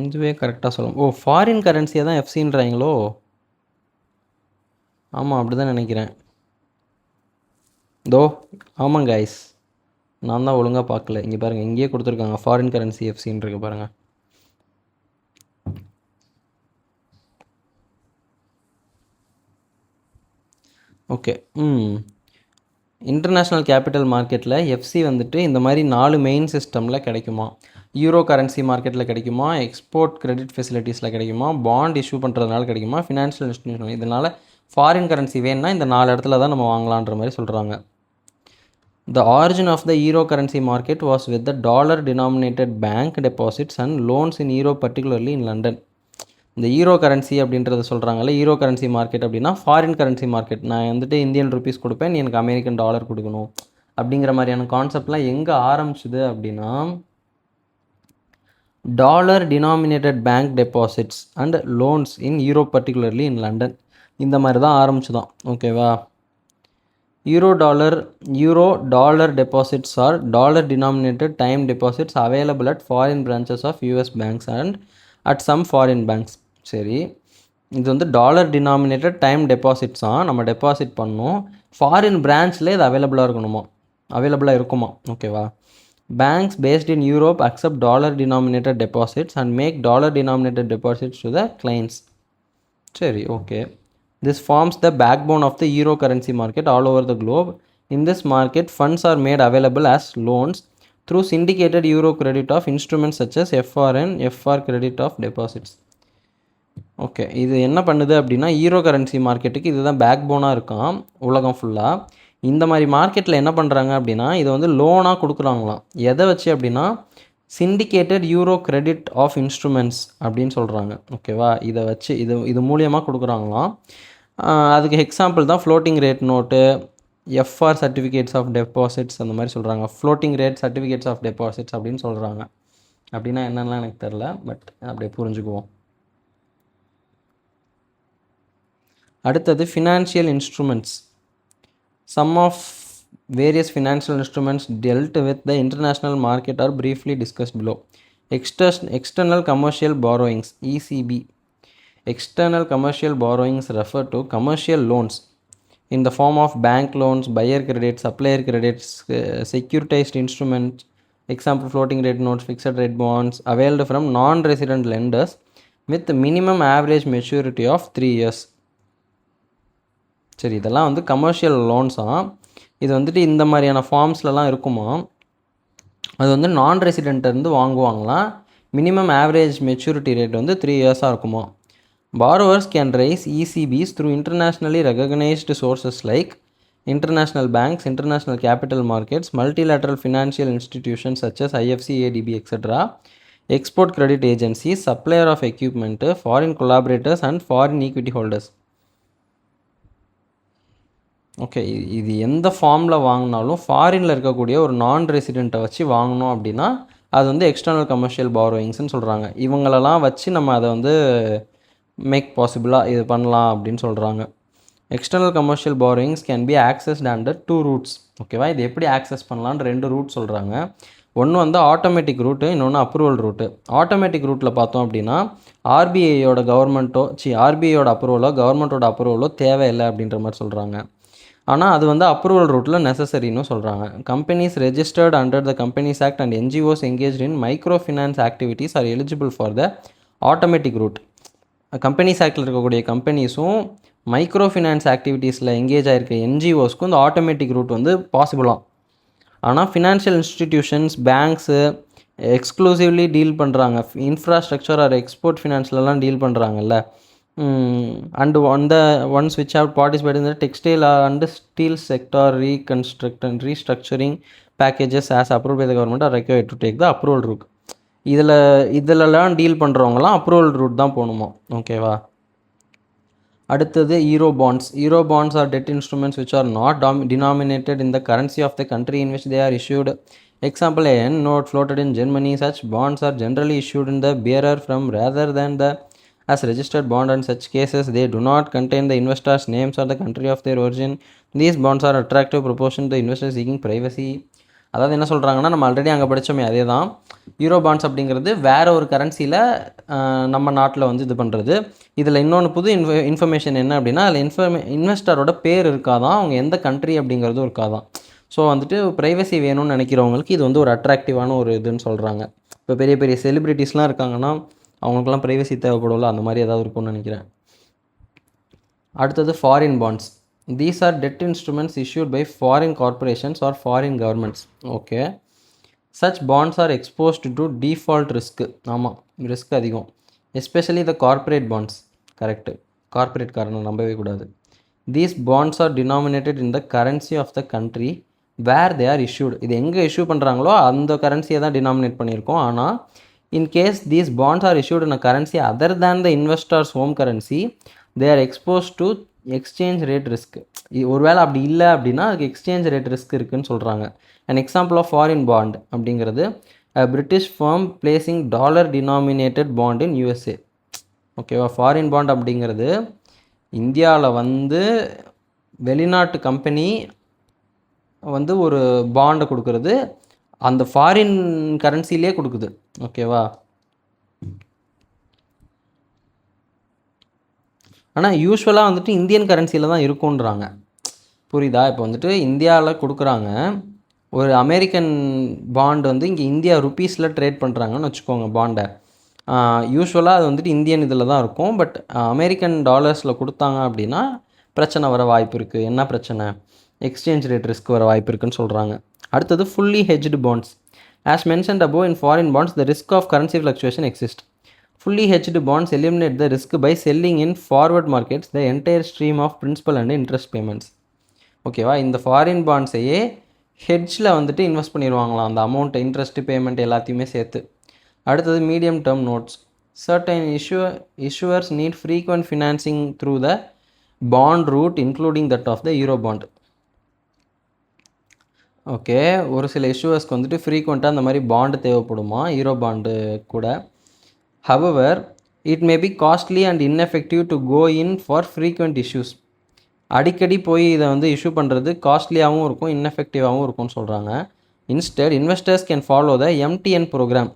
இதுவே கரெக்டாக சொல்லும். ஓ, ஃபாரின் கரன்சியை தான் எஃப்சின்றாங்களோ? ஆமாம், அப்படி தான் நினைக்கிறேன். ஆமாங்க கைஸ், நான் தான் ஒழுங்காக பார்க்கல. இங்கே பாருங்கள், இங்கேயே கொடுத்துருக்காங்க ஃபாரின் கரன்சி எஃப்சின்னு இருக்கு பாருங்கள். ஓகே. இன்டர்நேஷ்னல் கேபிட்டல் மார்க்கெட்டில் எஃப்சி வந்துட்டு இந்த மாதிரி 4 மெயின் சிஸ்டமில் கிடைக்குமா. யூரோ கரன்சி மார்க்கெட்டில் கிடைக்குமா, எக்ஸ்போர்ட் கிரெடிட் ஃபெசிலிட்டிஸில் கிடைக்குமா, பாண்ட் இஷ்யூ பண்ணுறதுனால கிடைக்குமா, ஃபினான்ஷியல் இன்ஸ்டிடியூஷன். இதனால் ஃபாரின் கரன்சி வேணுன்னா இந்த 4 இடத்துல தான் நம்ம வாங்கலான்ற மாதிரி சொல்கிறாங்க. The origin of the euro currency market was with the dollar denominated bank deposits and loans in euro, particularly in London. இந்த ஈரோ கரன்சி அப்படின்றத சொல்கிறாங்கல்ல, ஈரோ கரன்சி மார்க்கெட் அப்படின்னா ஃபாரின் கரன்சி மார்க்கெட். நான் வந்துட்டு இந்தியன் ருபீஸ் கொடுப்பேன், நீ எனக்கு அமெரிக்கன் டாலர் கொடுக்கணும் அப்படிங்கிற மாதிரியான கான்செப்ட்லாம் எங்கே ஆரம்பிச்சுது அப்படின்னா, dollar denominated bank deposits and loans in Europe, particularly in London. இந்த மாதிரி தான் ஆரம்பிச்சுதான். ஓகேவா. Euro dollar deposits are dollar denominated time deposits available at foreign branches of US banks and at some foreign banks. சரி, இது வந்து dollar denominated time டெபாசிட்ஸாக நம்ம deposit பண்ணோம். ஃபாரின் பிரான்ச்சில் இது அவைலபிளாக இருக்குமா. ஓகேவா. Banks based in Europe accept dollar denominated deposits and make dollar denominated deposits to the clients. சரி, okay. This forms the backbone of the euro currency market all over the globe. In this market, funds are made available as loans through syndicated euro credit of instruments such as FRN, FR credit of deposits. Okay, இது என்ன பண்ணுது அப்படின்னா ஈரோ currency மார்க்கெட்டுக்கு இதுதான் back போனாக இருக்கான் உலகம் ஃபுல்லாக. இந்த மாதிரி மார்க்கெட்டில் என்ன பண்ணுறாங்க அப்படின்னா இதை வந்து லோனாக கொடுக்குறாங்களாம். எதை வச்சு அப்படின்னா சிண்டிகேட்டட் யூரோ கிரெடிட் ஆஃப் இன்ஸ்ட்ருமெண்ட்ஸ் அப்படின்னு சொல்கிறாங்க. ஓகேவா, இதை வச்சு இது மூலியமாக கொடுக்குறாங்களாம். அதுக்கு எக்ஸாம்பிள் தான் floating rate note, FR certificates of deposits அந்த மாதிரி சொல்கிறாங்க. Floating rate certificates of deposits அப்படின்னு சொல்கிறாங்க. அப்படின்னா என்னென்னலாம் எனக்கு தெரில, பட் அப்படியே புரிஞ்சுக்குவோம். அடுத்தது financial instruments. Some of various financial instruments dealt with the international market are briefly discussed below. External commercial borrowings, ECB. External commercial borrowings refer to commercial loans in the form of bank loans, buyer credit, supplier credits, securitized instruments, example floating rate notes, fixed rate bonds, availed from non-resident lenders with minimum average maturity of 3 years. சரி, இதெல்லாம் வந்து commercial லோன்ஸாக. இது வந்துட்டு இந்த மாதிரியான ஃபார்ம்ஸ்லலாம் இருக்குமா. அது வந்து நான் ரெசிடென்ட்லேருந்து வாங்குவாங்களாம். மினிமம் ஆவரேஜ் மெச்சூரிட்டி ரேட் வந்து 3 இயர்ஸாக இருக்குமா. Borrowers can raise ECBs through internationally recognized sources like international banks, international capital markets, multilateral financial institutions such as IFC, ADB, etc., export credit agencies, supplier of equipment, foreign collaborators and foreign equity holders. Okay, இது எந்த ஃபார்மில் வாங்கினாலும் ஃபாரினில் இருக்கக்கூடிய ஒரு நான் ரெசிடெண்ட்டை வச்சு வாங்கினோம் அப்படின்னா அது வந்து எக்ஸ்டர்னல் கமர்ஷியல் பாரோயிங்ஸ்னு சொல்கிறாங்க. இவங்களெல்லாம் வச்சு நம்ம அதை வந்து மேக் பாசிபிளாக இது பண்ணலாம் அப்படின்னு சொல்கிறாங்க. External commercial borrowings can be accessed under 2 roots. ஓகேவா, இது எப்படி ஆக்சஸ் பண்ணலான்னு 2 ரூட் சொல்கிறாங்க. ஒன்று வந்து ஆட்டோமேட்டிக் ரூட்டு, இன்னொன்று அப்ரூவல் ரூட்டு. ஆட்டோமேட்டிக் ரூட்டில் பார்த்தோம் அப்படின்னா ஆர்பிஐயோட அப்ரூவலோ கவர்மெண்ட்டோட அப்ரூவலோ தேவையில்லை அப்படின்ற மாதிரி சொல்கிறாங்க. ஆனால் அது வந்து அப்ரூவல் ரூட்டில் நெசசரின்னு சொல்கிறாங்க. Companies registered under the companies act and NGOs engaged in micro finance activities are eligible for the automatic route. Companies ஆக்டில் இருக்கக்கூடிய கம்பெனிஸும் மைக்ரோ ஃபினான்ஸ் ஆக்டிவிட்டீஸில் எங்கேஜ் ஆகிருக்க NGOஸ்க்கும் இந்த ஆட்டோமேட்டிக் ரூட் வந்து பாசிபிளாக. ஆனால் financial institutions, banks exclusively deal பண்ணுறாங்க. இன்ஃப்ராஸ்ட்ரக்சர் ஆர் எக்ஸ்போர்ட் ஃபினான்ஸ்லலாம் டீல் பண்ணுறாங்கல்ல. And ones which have participated in the textile and steel sector restructuring packages as approved by the government are required to take the approval route. இதிலலாம் deal பண்ணுறவங்களாம் approval route தான் போகணுமா. ஓகேவா, அடுத்தது euro bonds. Euro bonds are debt instruments which are not denominated in the currency of the country in which they are issued. Example, a note floated in Germany. Such bonds are generally issued in the bearer from rather than the as registered bond. In such cases they do not contain the investors' names or the country of their origin. These bonds are attractive proportion to the investors seeking privacy. அதாவது என்ன சொல்கிறாங்கன்னா, நம்ம already அங்கே படித்தோமே அதே தான். Euro bonds அப்படிங்கிறது வேறு ஒரு கரன்சியில் நம்ம நாட்டில் வந்து இது பண்ணுறது. இதில் இன்னொன்று புது இன்ஃபர்மேஷன் என்ன அப்படின்னா, அதில் இன்வெஸ்டரோட பேர் இருக்காதான், அவங்க எந்த கண்ட்ரி அப்படிங்கிறதும் இருக்காதான். ஸோ வந்துட்டு ப்ரைவசி வேணும்னு நினைக்கிறவங்களுக்கு இது வந்து ஒரு அட்ராக்டிவான ஒரு இதுன்னு சொல்கிறாங்க. இப்போ பெரிய பெரிய செலிப்ரிட்டிஸ்லாம் இருக்காங்கன்னா அவங்களுக்கெல்லாம் ப்ரைவசி தேவைப்படும்ல, அந்த மாதிரி ஏதாவது இருக்கும்னு நினைக்கிறேன். அடுத்தது foreign bonds. These are debt instruments issued by foreign corporations or foreign governments. Okay, such bonds are exposed to default risk. ஆமாம், ரிஸ்க் அதிகம். Especially the corporate bonds. Correct, corporate காரனை நம்பவே கூடாது. These bonds are denominated in the currency of the country where they are issued. இது எங்கே issue பண்ணுறாங்களோ அந்த கரன்சியை தான் டினாமினேட் பண்ணியிருக்கோம். ஆனால் in case these bonds are issued in a currency other than the investor's home currency, they are exposed to exchange rate risk. ஒருவேளை அப்படி இல்லை அப்படின்னா அதுக்கு எக்ஸ்சேஞ்ச் ரேட் ரிஸ்க் இருக்குதுன்னு சொல்கிறாங்க. an example of foreign bond அப்படிங்கிறது a British firm placing dollar denominated bond in USA. ஓகேவா, foreign bond அப்படிங்கிறது இந்தியாவில் வந்து வெளிநாட்டு கம்பெனி வந்து ஒரு பாண்டை கொடுக்கறது, அந்த ஃபாரின் கரன்சிலே கொடுக்குது. ஓகேவா, ஆனால் யூஸ்வலாக வந்துட்டு இந்தியன் கரன்சியில் தான் இருக்குன்றாங்க. புரியுதா? இப்போ வந்துட்டு இந்தியாவில் கொடுக்குறாங்க, ஒரு அமெரிக்கன் பாண்ட் வந்து இங்கே இந்தியா ருப்பீஸில் ட்ரேட் பண்ணுறாங்கன்னு வச்சுக்கோங்க பாண்டை. யூஸ்வலாக அது வந்துட்டு இந்தியன் இதில் தான் இருக்கும். பட் அமெரிக்கன் டாலர்ஸில் கொடுத்தாங்க அப்படின்னா பிரச்சனை வர வாய்ப்பு இருக்குது. என்ன பிரச்சனை? எக்ஸ்சேஞ்ச் ரேட் ரிஸ்க் வர வாய்ப்பு இருக்குன்னு சொல்கிறாங்க. அடுத்தது fully hedged bonds. As mentioned above in foreign bonds, the risk of currency fluctuation exists. Fully hedged bonds eliminate the risk by selling in forward markets the entire stream of principal and interest payments. ஓகேவா? இந்த foreign பாண்ட்ஸையே ஹெட்ஜில் வந்துட்டு invest பண்ணிடுவாங்களாம், அந்த amount interest payment எல்லாத்தையுமே சேர்த்து. அடுத்தது medium term notes. Certain issuers need frequent financing through the bond route including that of the euro bond. Okay, ஒரு சில இஷ்யூவர்ஸ்க்கு வந்துட்டு ஃப்ரீக்வெண்ட்டாக அந்த மாதிரி பாண்டு தேவைப்படுமா, ஈரோ பாண்டு கூட. However it may be costly and ineffective to go in for frequent issues. அடிக்கடி போய் இதை வந்து இஷ்யூ பண்ணுறது காஸ்ட்லியாகவும் இருக்கும், ineffectiveாகவும் இருக்கும்னு சொல்கிறாங்க. Instead investors can follow the MTN programme.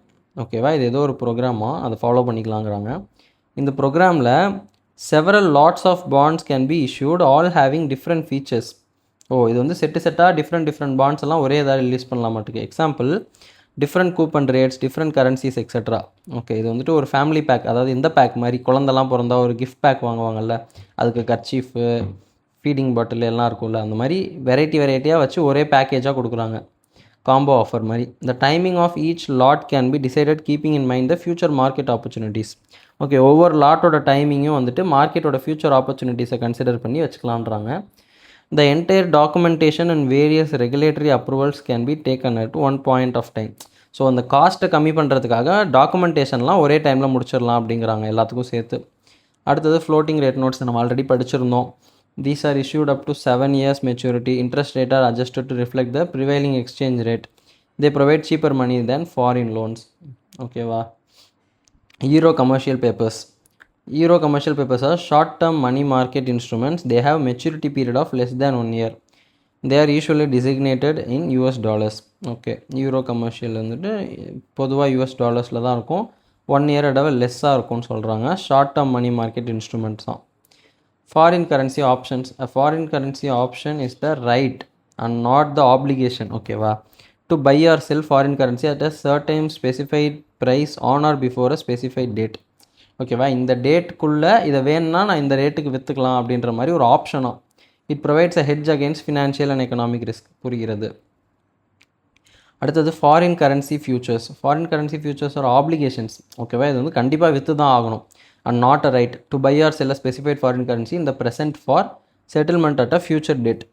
ஓகேவா? இது ஏதோ ஒரு ப்ரோக்ராமாக, அதை ஃபாலோ பண்ணிக்கலாங்கிறாங்க. இந்த ப்ரோக்ராமில் several lots of bonds can be issued all having different features. இது வந்து செட்டாக டிஃப்ரெண்ட் பாண்ட்ஸ் எல்லாம் ஒரே ஏதாவது ரிலீஸ் பண்ணலாம் மாட்டுக்கு. Example, different coupon rates, different currencies etcetera. Okay, இது வந்துட்டு ஒரு ஃபேமிலி பேக், அதாவது இந்த பேக் மாதிரி குழந்தெல்லாம் பிறந்தா ஒரு கிஃப்ட் பேக் வாங்குவாங்கல்ல, அதுக்கு கர்ச்சீஃபு, ஃபீடிங் பாட்டில் எல்லாம் இருக்கும்ல, அந்த மாதிரி வெரைட்டியாக வச்சு ஒரே பேக்கேஜாக கொடுக்குறாங்க, காம்போ ஆஃபர் மாதிரி. The timing of each lot can be decided keeping in mind the future market opportunities. Okay, ஒவ்வொரு லாட்டோட டைமிங்கும் வந்துட்டு மார்க்கெட்டோட ஃபியூச்சர் ஆப்பர்ச்சுனிட்டிஸை கன்சிடர் பண்ணி வச்சுக்கலான்றாங்க. The entire documentation and various regulatory approvals can be taken at one point of time. So அந்த காஸ்ட்டை கம்மி பண்ணுறதுக்காக டாக்குமெண்டேஷன்லாம் ஒரே டைமில் முடிச்சிடலாம் அப்படிங்கிறாங்க எல்லாத்துக்கும் சேர்த்து. அடுத்தது ஃப்ளோட்டிங் ரேட் நோட்ஸ் நம்ம ஆல்ரெடி படிச்சிருந்தோம். These are issued up to 7 years maturity. Interest rate are adjusted to reflect the prevailing exchange rate. They provide cheaper money than foreign loans. ஓகேவா? Euro commercial papers. Euro commercial papers are short-term money market instruments. They have maturity period of less than 1 year. They are usually designated in US dollars. Okay, euro commercial வந்துட்டு பொதுவாக US டாலர்ஸில் தான் இருக்கும். 1 year அடவை லெஸ்ஸாக இருக்கும்னு சொல்கிறாங்க. Short term money market instruments தான். Foreign currency options. A foreign currency option is the right and not the obligation. ஓகேவா? to buy or sell foreign currency at a certain specified price on or before a specified date. ஓகேவா? இந்த டேட்டுக்குள்ளே இதை வேணும்னா நான் இந்த ரேட்டுக்கு விற்றுக்கலாம் அப்படின்ற மாதிரி ஒரு ஆப்ஷனாக. It provides a hedge against financial and economic risk. புரிகிறது? அடுத்தது foreign currency futures. Foreign currency futures are applications. ஓகேவா? இது வந்து கண்டிப்பாக விற்று தான் ஆகணும். And not a right to buy or sell a specified foreign currency இந்த present for settlement at a future date.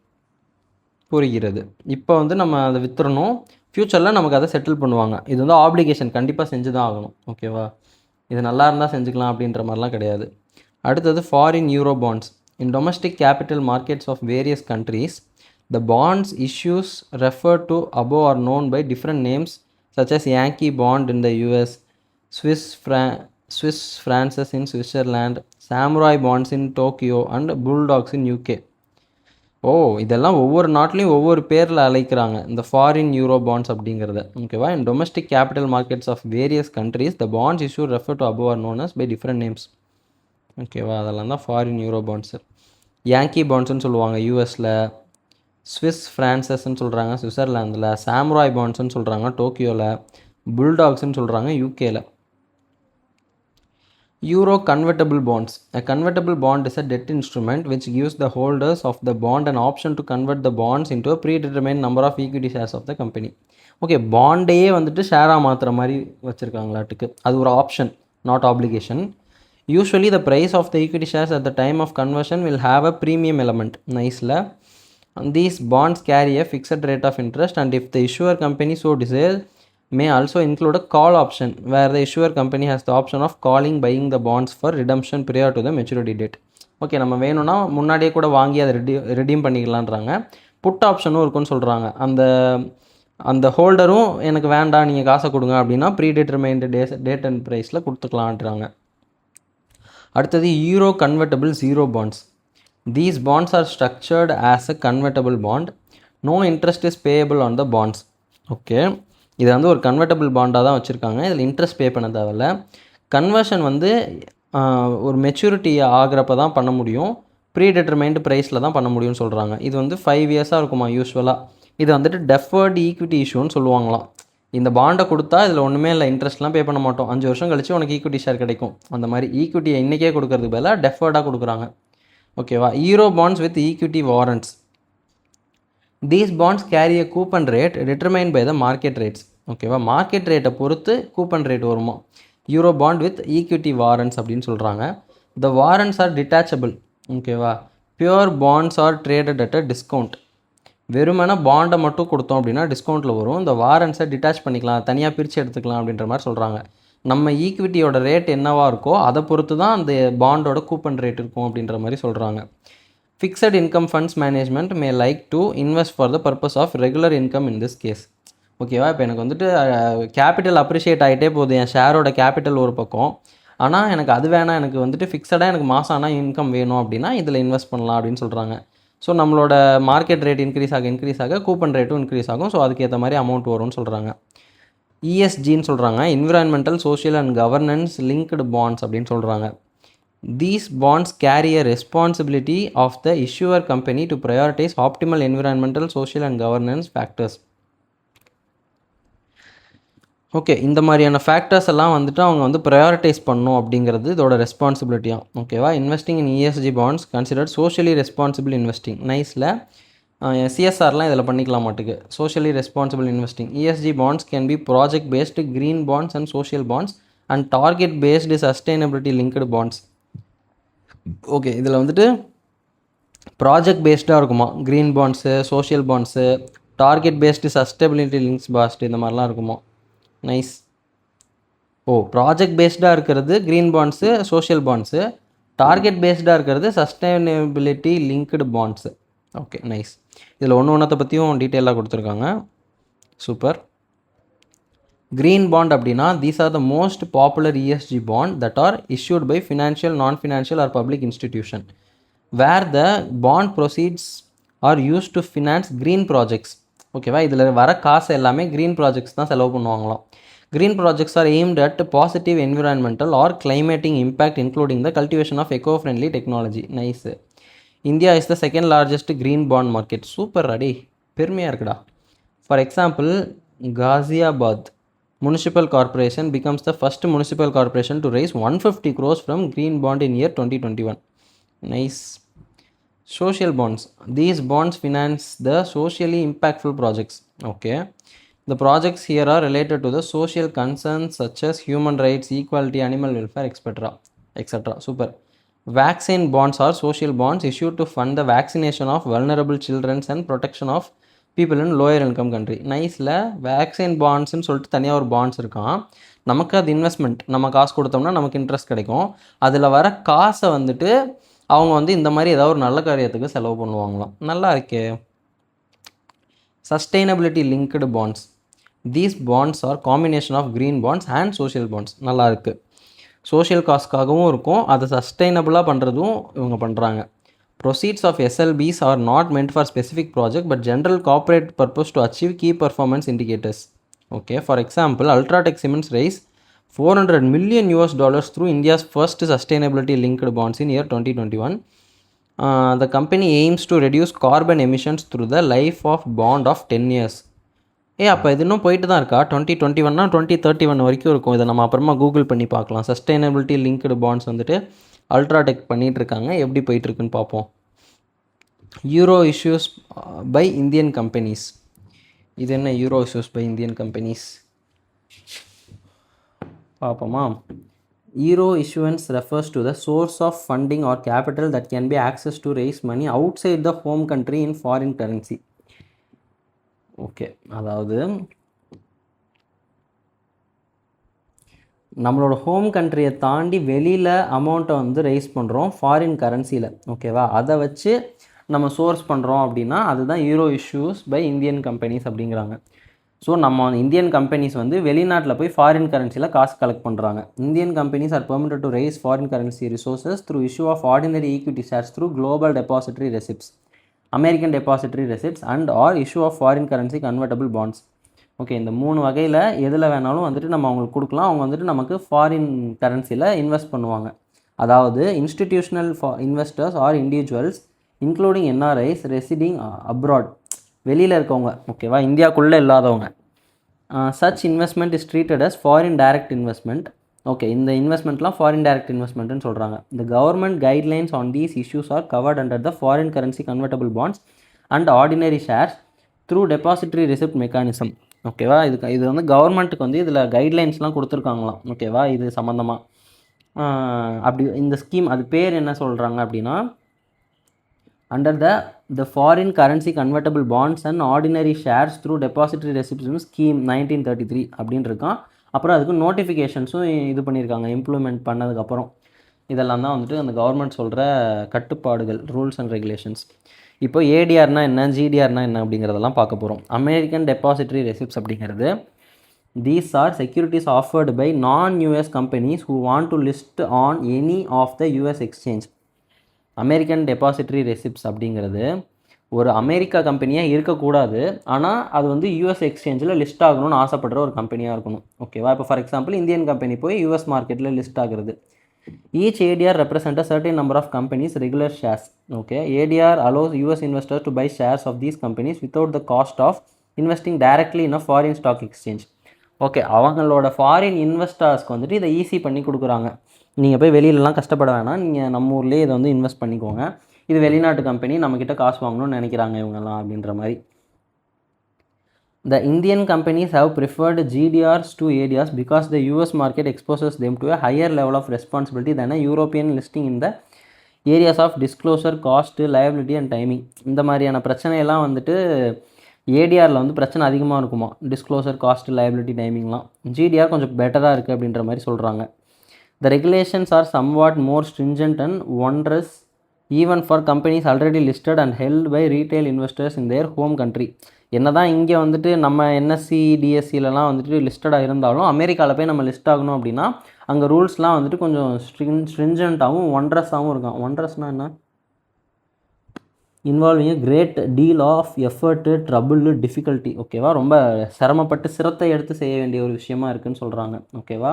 புரிகிறது? இப்போ வந்து நம்ம அதை விற்றுறணும், ஃப்யூச்சரில் நமக்கு அதை செட்டில் பண்ணுவாங்க. இது வந்து ஆப்ளிகேஷன், கண்டிப்பாக செஞ்சு தான் ஆகணும். ஓகேவா? இது நல்லா இருந்தால் செஞ்சுக்கலாம் அப்படின்ற மாதிரிலாம் கிடையாது. அடுத்தது foreign euro bonds. In domestic capital markets of various countries the bonds issues refer to above are known by different names such as Yankee bond in the US, Swiss francs in Switzerland, Samurai bonds in Tokyo and Bulldogs in UK. இதெல்லாம் ஒவ்வொரு நாட்டிலையும் ஒவ்வொரு பேரில் அழைக்கிறாங்க இந்த foreign euro bonds அப்படிங்கிறத. ஓகேவா? In domestic capital markets of various countries the bonds issue refer to above are known as by different names. ஓகேவா? அதெல்லாம் தான் ஃபாரின் யூரோ பாண்ட்ஸு. யாங்கி பாண்ட்ஸ்னு சொல்லுவாங்க யூஎஸில், ஸ்விஸ் ஃப்ரான்சஸ்ன்னு சொல்கிறாங்க சுவிட்சர்லாந்தில், சாமுராய் பாண்ட்ஸ்ன்னு சொல்கிறாங்க டோக்கியோவில், புல்டாக்ஸ்ன்னு சொல்கிறாங்க யூகேல. Euro convertible bonds. A convertible bond is a debt instrument which gives the holders of the bond an option to convert the bonds into a predetermined number of equity shares of the company. Okay, பாண்டையே வந்துட்டு ஷேராக மாற்றுற மாதிரி வச்சுருக்காங்களாட்டுக்கு. அது ஒரு option, not application. Usually the price of the equity shares at the time of conversion will have a premium element. நைஸில் these bonds carry a fixed rate of interest and if the issuer company so desires may also include a call option where the issuer company has the option of buying the bonds for redemption prior to the maturity date. Okay, நம்ம வேணும்னா முன்னாடியே கூட வாங்கி அதை redeem பண்ணிக்கலான்றாங்க. Put ஆப்ஷனும் இருக்குன்னு சொல்கிறாங்க. அந்த ஹோல்டரும் எனக்கு வேண்டாம் நீங்கள் காசை கொடுங்க அப்படின்னா ப்ரீடிட்டர்மைன்டு டேட் அண்ட் ப்ரைஸில் கொடுத்துக்கலான்றாங்க. அடுத்தது euro convertible zero bonds. These bonds are structured as a convertible bond. No interest is payable on the bonds. Okay, இது வந்து ஒரு கன்வெர்ட்டபிள் பாண்டாக தான் வச்சுருக்காங்க. இதில் இன்ட்ரெஸ்ட் பே பண்ண தேவையில்ல. கன்வர்ஷன் வந்து ஒரு மெச்சூரிட்டி ஆகிறப்ப தான் பண்ண முடியும், ப்ரீ டிட்டர்மைன்டு ப்ரைஸில் தான் பண்ண முடியும்னு சொல்கிறாங்க. இது வந்து 5 years இருக்குமா யூஸ்வலாக. இது வந்துட்டு டெஃபர்டு ஈக்விட்டி இஷ்யூன்னு சொல்லுவாங்களாம். இந்த பாண்டை கொடுத்தா இதில் ஒன்றுமே இல்லை, இன்ட்ரெஸ்ட்லாம் பே பண்ண மாட்டோம், 5 வருஷம் கழிச்சு உனக்கு ஈக்விட்டி ஷேர் கிடைக்கும். அந்த மாதிரி ஈக்விட்டியை இன்றைக்கே கொடுக்கறதுக்கு பதிலாக டெஃபர்டாக கொடுக்குறாங்க. ஓகேவா. Euro bonds with equity warrants. These bonds carry a coupon rate determine by the market rates. ஓகேவா. மார்க்கெட் ரேட்டை பொறுத்து கூப்பன் ரேட் வருமா. Euro bond with equity warrants அப்படின்னு சொல்கிறாங்க. The warrants are detachable. ஓகேவா. Pure bonds are traded at a discount. வெறுமனே பாண்டை மட்டும் கொடுத்தோம் அப்படின்னா டிஸ்கவுண்ட்டில் வரும். இந்த வாரண்ட்ஸை டிட்டாச் பண்ணிக்கலாம், தனியாக பிரித்து எடுத்துக்கலாம் அப்படின்ற மாதிரி சொல்கிறாங்க. நம்ம ஈக்விட்டியோட ரேட் என்னவாக இருக்கோ அதை பொறுத்து தான் அந்த பாண்டோட கூப்பன் ரேட் இருக்கும் அப்படின்ற மாதிரி சொல்கிறாங்க. Fixed income funds management may like to invest for the purpose of regular income in this case. ஓகேவா. இப்போ எனக்கு வந்துட்டு கேபிட்டல் அப்ரிஷியேட் ஆகிட்டே போகுது, என் ஷேரோட கேபிட்டல் ஒரு பக்கம், ஆனால் எனக்கு அது வேணாம், எனக்கு வந்துட்டு ஃபிக்ஸடாக எனக்கு மாதம் ஆனால் இன்கம் வேணும் அப்படின்னா இதில் இன்வெஸ்ட் பண்ணலாம் அப்படின்னு சொல்கிறாங்க. ஸோ நம்மளோட மார்க்கெட் ரேட் இன்க்ரீஸ் ஆக கூப்பன் ரேட்டும் இன்க்ரீஸ் ஆகும். ஸோ அதுக்கேற்ற மாதிரி அமௌண்ட் வரும்னு சொல்கிறாங்க. இஎஸ்ஜின்னு சொல்கிறாங்க, environmental social and governance linked bonds அப்படின்னு சொல்கிறாங்க. These bonds carry a responsibility of the issuer company to prioritize optimal environmental, social and governance factors. Okay. இந்த மாதிரியான ஃபேக்டர்ஸ் எல்லாம் வந்துட்டு அவங்க வந்து ப்ரையாரிட்டைஸ் பண்ணணும் அப்படிங்கிறது இதோட ரெஸ்பான்சிபிலிட்டியாக. ஓகேவா. Investing in ESG bonds considered socially responsible investing. நைஸில் சிஎஸ்ஆர்லாம் இதில் பண்ணிக்கலாம் மாட்டுக்கு. Socially responsible investing. ESG bonds can be project based green bonds and social bonds and target based sustainability linked bonds. Okay. இதில் வந்துட்டு ப்ராஜெக்ட் பேஸ்டாக இருக்குமா, green bonds, social bonds, target based sustainability links past இந்த மாதிரிலாம் இருக்குமா. Nice. Project பேஸ்டாக இருக்கிறது green bonds, social bonds. Target பேஸ்டாக இருக்கிறது sustainability linked bonds. Okay. Nice. இதில் ஒன்றத்தை பற்றியும் டீட்டெயிலாக கொடுத்துருக்காங்க. சூப்பர். Green bond அப்படின்னா these are the most popular ESG bond that are issued by financial, non-financial or public institution where the bond proceeds are used to finance green projects. ஓகேவா. இதில் வர காசு எல்லாமே க்ரீன் ப்ராஜெக்ட்ஸ் தான் செலவு பண்ணுவாங்களாம். Green projects are aimed at positive environmental or climatic impact including the cultivation of eco-friendly technology. Nice. India is the second largest green bond market. Super அடி, பெருமையாக இருக்குடா. For example, Ghaziabad Municipal Corporation becomes the first municipal corporation to raise 150 crores from green bond in year 2021. Nice. Social bonds. These bonds finance the socially impactful projects. Okay. The projects here are related to the social concerns such as human rights, equality, animal welfare, etc. Super. Vaccine bonds are social bonds issued to fund the vaccination of vulnerable children and protection of people in lower income country. நைஸில் vaccine பாண்ட்ஸ்ன்னு சொல்லிட்டு தனியாக ஒரு bonds இருக்கான். நமக்கு அது investment, நம்ம காசு கொடுத்தோம்னா நமக்கு இன்ட்ரெஸ்ட் கிடைக்கும். அதில் வர காசை வந்துட்டு அவங்க வந்து இந்த மாதிரி ஏதாவது ஒரு நல்ல காரியத்துக்கு செலவு பண்ணுவாங்களாம். நல்லா இருக்கே. Sustainability linked bonds. These bonds are combination of green bonds and social bonds. நல்லா இருக்குது. சோஷியல் காஸ்ட்காகவும் இருக்கும், அதை சஸ்டைனபிளாக பண்ணுறதும் இவங்க பண்ணுறாங்க. Proceeds of SLBs are not meant for specific project but general corporate purpose to achieve key performance indicators. Okay. For example, Ultratech Cements raised $400 million through India's first sustainability linked bonds in year 2021. The company aims to reduce carbon emissions through the life of bond of 10 years. அப்போ இது இன்னும் போயிட்டு தான் இருக்கா? 2021 2031 வரைக்கும் இருக்கும். இதை நம்ம அப்புறமா கூகுள் பண்ணி பார்க்கலாம். சஸ்டைனபிலிட்டி லிங்க்டு பாண்ட்ஸ் வந்துட்டு அல்ட்ராடெக் பண்ணிகிட்ருக்காங்க, எப்படி போயிட்டுருக்குன்னு பார்ப்போம். Euro issues by Indian companies. இது என்ன euro issues by Indian companies பார்ப்போமா. Euro issuance refers to the source of funding or capital that can be accessed to raise money outside the home country in foreign currency. Okay. அதாவது நம்மளோட home கண்ட்ரியை தாண்டி வெளியில் அமௌண்ட்டை வந்து rice பண்ணுறோம் foreign கரன்சியில். ஓகேவா. அதை வச்சு நம்ம சோர்ஸ் பண்ணுறோம் அப்படின்னா அதுதான் euro issues by Indian companies அப்படிங்கிறாங்க. ஸோ நம்ம இந்தியன் கம்பெனிஸ் வந்து வெளிநாட்டில் போய் ஃபாரின் கரன்சியில் காசு கலெக்ட் பண்ணுறாங்க. Indian companies are permitted to raise foreign currency resources through issue of ordinary equity shares through global depositary receipts, American depositary receipts and or issue of foreign currency convertible bonds. Okay. இந்த 3 வகையில் எதில் வேணாலும் வந்துட்டு நம்ம அவங்களுக்கு கொடுக்கலாம். அவங்க வந்துட்டு நமக்கு ஃபாரின் கரன்சியில் இன்வெஸ்ட் பண்ணுவாங்க. அதாவது institutional investors or individuals including NRIs residing abroad வெளியில் இருக்கவங்க, ஓகேவா, இந்தியாவுக்குள்ளே இல்லாதவங்க. Such investment is treated as foreign direct investment. Okay, இந்த இன்வெஸ்ட்மெண்ட்லாம் ஃபாரின் டைரக்ட் இன்வெஸ்ட்மெண்ட்னு சொல்கிறாங்க. இந்த government guidelines on these issues are covered under the foreign currency convertible bonds and ordinary shares through depositary receipt mechanism. ஓகேவா, இது வந்து கவர்மெண்ட்டுக்கு வந்து இதில் கைட்லைன்ஸ்லாம் கொடுத்துருக்காங்களாம். ஓகேவா, இது சம்மந்தமாக அப்படி இந்த ஸ்கீம் அது பேர் என்ன சொல்கிறாங்க அப்படின்னா, under the foreign currency convertible bonds and ordinary shares through depositary receipts scheme 1933 அப்படின்னு இருக்கான். அப்புறம் அதுக்கு நோட்டிஃபிகேஷன்ஸும் இது பண்ணியிருக்காங்க இம்ப்ளிமெண்ட் பண்ணதுக்கப்புறம். இதெல்லாம் தான் வந்துட்டு அந்த கவர்மெண்ட் சொல்கிற கட்டுப்பாடுகள், ரூல்ஸ் அண்ட் ரெகுலேஷன்ஸ். இப்போ ஏடிஆர்னா என்ன, ஜிடிஆர்னா என்ன அப்படிங்கிறதெல்லாம் பார்க்க போகிறோம். அமெரிக்கன் டெபாசிட்டரி ரெசிப்ட்ஸ் அப்படிங்கிறது, these are securities offered by non US companies who want to list on any of the US exchange. American depositary receipts அப்படிங்கிறது ஒரு அமெரிக்கா கம்பெனியாக இருக்கக்கூடாது, ஆனால் அது வந்து யூஎஸ் எக்ஸ்சேஞ்சில் லிஸ்ட் ஆகணும்னு ஆசைப்படுற ஒரு கம்பெனியாக இருக்கணும். ஓகேவா, இப்போ ஃபார் எக்ஸாம்பிள் இந்தியன் கம்பெனி போய் யூஎஸ் மார்க்கெட்டில் லிஸ்ட் ஆகுறது. Each ADR represent a certain number of companies' regular shares. Okay, ADR allows US investors to buy shares of these companies without the cost of investing directly in a foreign stock exchange. Okay, அவங்களோட foreign இன்வெஸ்டர்ஸ்க்கு வந்துட்டு இதை easy பண்ணி கொடுக்குறாங்க. நீங்கள் போய் வெளியிலலாம் கஷ்டப்பட வேணாம், நீங்கள் நம்ம ஊர்லேயே இதை வந்து இன்வெஸ்ட் பண்ணிக்கோங்க. இது வெளிநாட்டு கம்பெனி, நம்மக்கிட்ட காசு வாங்கணும்னு நினைக்கிறாங்க இவங்கெல்லாம் அப்படின்ற மாதிரி. The Indian companies have preferred GDRs to ADRs because the US market exposes them to a higher level of responsibility than a European listing in the areas of disclosure, cost, liability and timing. இந்த மாதிரியான பிரச்சனையெல்லாம் வந்துட்டு ஏடிஆரில் வந்து பிரச்சனை அதிகமாக இருக்குமா, disclosure, cost, liability, டைமிங்லாம். GTR கொஞ்சம் பெட்டராக இருக்குது அப்படின்ற மாதிரி சொல்கிறாங்க. The regulations are somewhat more stringent and onerous even for companies already listed and held by retail investors in their home country. என்ன தான் இங்கே வந்துட்டு நம்ம என்எஸ்சி டிஎஸ்சிலலாம் வந்துட்டு லிஸ்டடாக இருந்தாலும் அமெரிக்காவில் போய் நம்ம லிஸ்ட் ஆகணும் அப்படின்னா அங்கே ரூல்ஸ்லாம் வந்துட்டு கொஞ்சம் ஸ்ட்ரிஞ்சண்ட்டாகவும் ஒன்ட்ரஸாகவும் இருக்கும். ஒன்ட்ரஸ்னால் என்ன, involving great deal of effort, trouble, difficulty. ஓகேவா, ரொம்ப சிரமப்பட்டு சிரத்தை எடுத்து செய்ய வேண்டிய ஒரு விஷயமா இருக்குதுன்னு சொல்கிறாங்க. ஓகேவா,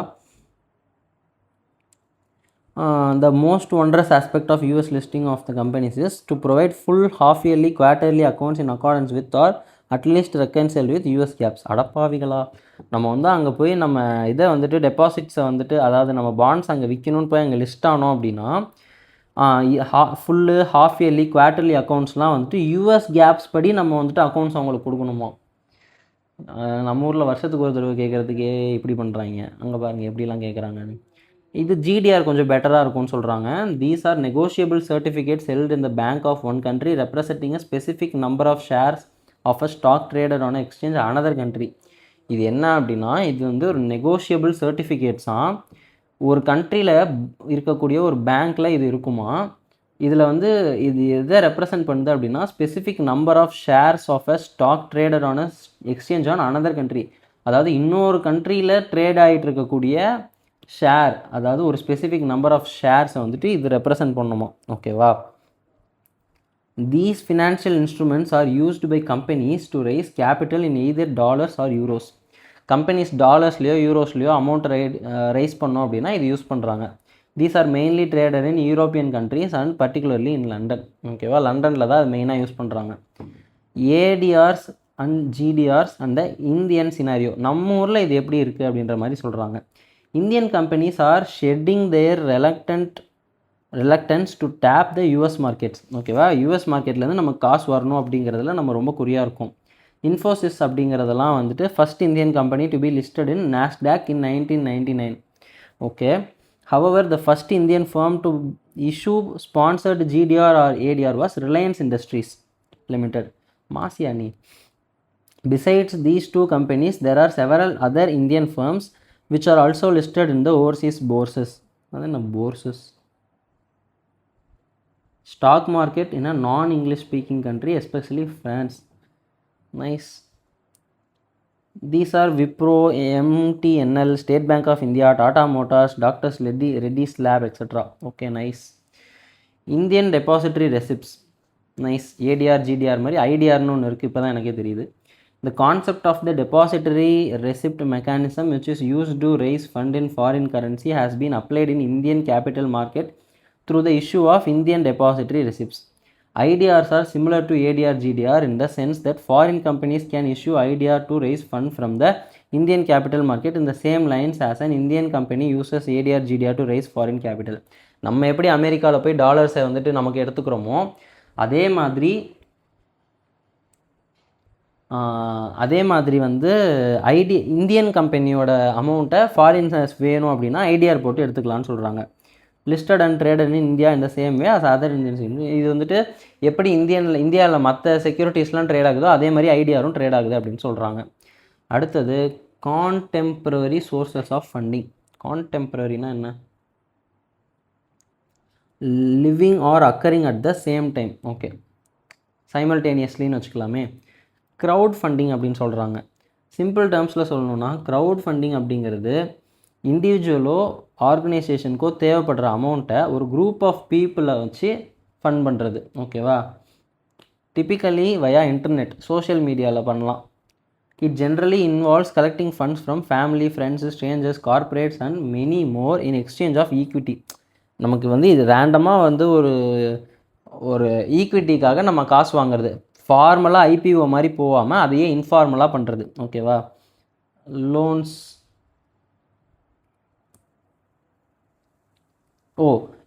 the most wondrous aspect of US listing of the companies is to provide full half-yearly, quarterly accounts in accordance with or at least reconcile with US gaps. அடப்பாவிகளா, நம்ம வந்து அங்கே போய் நம்ம இதை வந்துட்டு டெபாசிட்ஸை வந்துட்டு, அதாவது நம்ம பாண்ட்ஸ் அங்கே விற்கணும்னு போய் அங்கே லிஸ்ட் ஆனோம் அப்படின்னா ஃபுல்லு ஹாஃப் இயர்லி, குவார்ட்டர்லி அக்கௌண்ட்ஸ்லாம் வந்துட்டு யூஎஸ் கேப்ஸ் படி நம்ம வந்துட்டு அக்கௌண்ட்ஸ் அவங்களுக்கு கொடுக்கணுமா. நம்ம ஊரில் வருஷத்துக்கு ஒரு தடவை கேட்குறதுக்கே இப்படி பண்ணுறாங்க, அங்கே பாருங்கள் எப்படிலாம் கேட்குறாங்கன்னு. இது ஜிடிஆர் கொஞ்சம் பெட்டராக இருக்கும்னு சொல்கிறாங்க. These are negotiable certificates held in the bank of one country representing a specific number of shares of a stock traded on exchange another country. இது என்ன அப்படின்னா, இது வந்து ஒரு நெகோஷியபிள் சர்டிஃபிகேட்ஸாக ஒரு கண்ட்ரியில் இருக்கக்கூடிய ஒரு பேங்க்கில் இது இருக்குமா. இதில் வந்து இது எதை ரெப்ரசன்ட் பண்ணுது அப்படின்னா, specific number of shares of a stock traded on a exchange on another country. அதாவது இன்னொரு கண்ட்ரியில் ட்ரேட் ஆகிட்டு இருக்கக்கூடிய ஷேர், அதாவது ஒரு ஸ்பெசிஃபிக் நம்பர் ஆஃப் ஷேர்ஸை வந்துட்டு இது ரெப்ரசன்ட் பண்ணுமா. ஓகேவா, these financial instruments are used by companies to raise capital in either dollars or euros. Companies டாலர்ஸ்லையோ யூரோஸ்லையோ அமௌண்ட் ரைஸ் பண்ணோம் அப்படின்னா இது யூஸ் பண்ணுறாங்க. These are mainly traded in European countries and particularly in London. ஓகேவா, லண்டனில் தான் அது மெயினாக யூஸ் பண்ணுறாங்க. ADRs and GDRs and Indian scenario, நம்ம ஊரில் இது எப்படி இருக்குது அப்படின்ற மாதிரி சொல்கிறாங்க. Indian companies are shedding their reluctance to tap the US markets. ஓகேவா, யூஎஸ் மார்க்கெட்லேருந்து நமக்கு காசு வரணும் அப்படிங்கிறதுல நம்ம ரொம்ப குறியாக இருக்கும். இன்ஃபோசிஸ் அப்படிங்கிறதெல்லாம் வந்துட்டு first Indian company to be listed in NASDAQ in 1999. Okay, however the first Indian firm to issue sponsored GDR or ADR was Reliance Industries Limited. மாசியானி. Besides these two companies, there are several other Indian firms which are also listed in the overseas bourses. Adana bourses, stock market in a non-English speaking country, especially France. Nice. These are Wipro, MTNL, State Bank of India, Tata Motors, Dr. Reddy's Lab, etc. Okay, nice. Indian depository receipts. Nice. ADR, GDR மாதிரி IDRனு ஒன்று இருக்குது, இப்போ தான் எனக்கே தெரியுது. The concept of the depository receipt mechanism, which is used to raise fund in foreign currency, has been applied in Indian capital market through the issue of Indian depository receipts. IDRs are similar to ADR GDR in the sense that foreign companies can issue IDR to raise fund from the Indian capital market in the same lines as an Indian company uses ADR GDR to raise foreign capital. நம்ம எப்படி அமெரிக்காவில் போய் டாலர்ஸை வந்துட்டு நமக்கு எடுத்துக்கிறோமோ அதே மாதிரி வந்து Indian கம்பெனியோட அமௌண்ட்டை ஃபாரின்ஸ் வேணும் அப்படின்னா ஐடிஆர் போட்டு எடுத்துக்கலான்னு சொல்கிறாங்க. Listed and traded in India இந்த same way as other Indians. இது வந்துட்டு எப்படி இந்தியாவில் மற்ற செக்யூரிட்டிஸ்லாம் ட்ரேட் ஆகுதோ அதே மாதிரி ஐடிஆரும் ட்ரேட் ஆகுது அப்படின்னு சொல்கிறாங்க. அடுத்தது கான்டெம்பரரி சோர்சஸ் ஆஃப் ஃபண்டிங். கான்டெம்பரரினா என்ன? Living or occurring at the same time. Okay, சைமல்டேனியஸ்லின்னு வச்சுக்கலாமே. க்ரௌட் ஃபண்டிங் அப்படின்னு சொல்கிறாங்க. சிம்பிள் டேர்ம்ஸில் சொல்லணுன்னா க்ரௌட் ஃபண்டிங் அப்படிங்கிறது இண்டிவிஜுவலோ ஆர்கனைசேஷனுக்கோ தேவைப்படுற அமௌண்ட்டை ஒரு குரூப் ஆஃப் பீப்புளை வச்சு ஃபண்ட் பண்ணுறது. ஓகேவா? டிப்பிக்கலி வயா இன்டர்நெட், சோஷியல் மீடியாவில் பண்ணலாம். It generally involves collecting funds from family, friends, strangers, corporates and many more in exchange of equity. நமக்கு வந்து இது ரேண்டமாக வந்து ஒரு ஈக்விட்டிக்காக நம்ம காசு வாங்குறது. ஃபார்மலாக ஐபிஓ மாதிரி போகாமல் அதையே இன்ஃபார்மலாக பண்ணுறது. ஓகேவா? லோன்ஸ்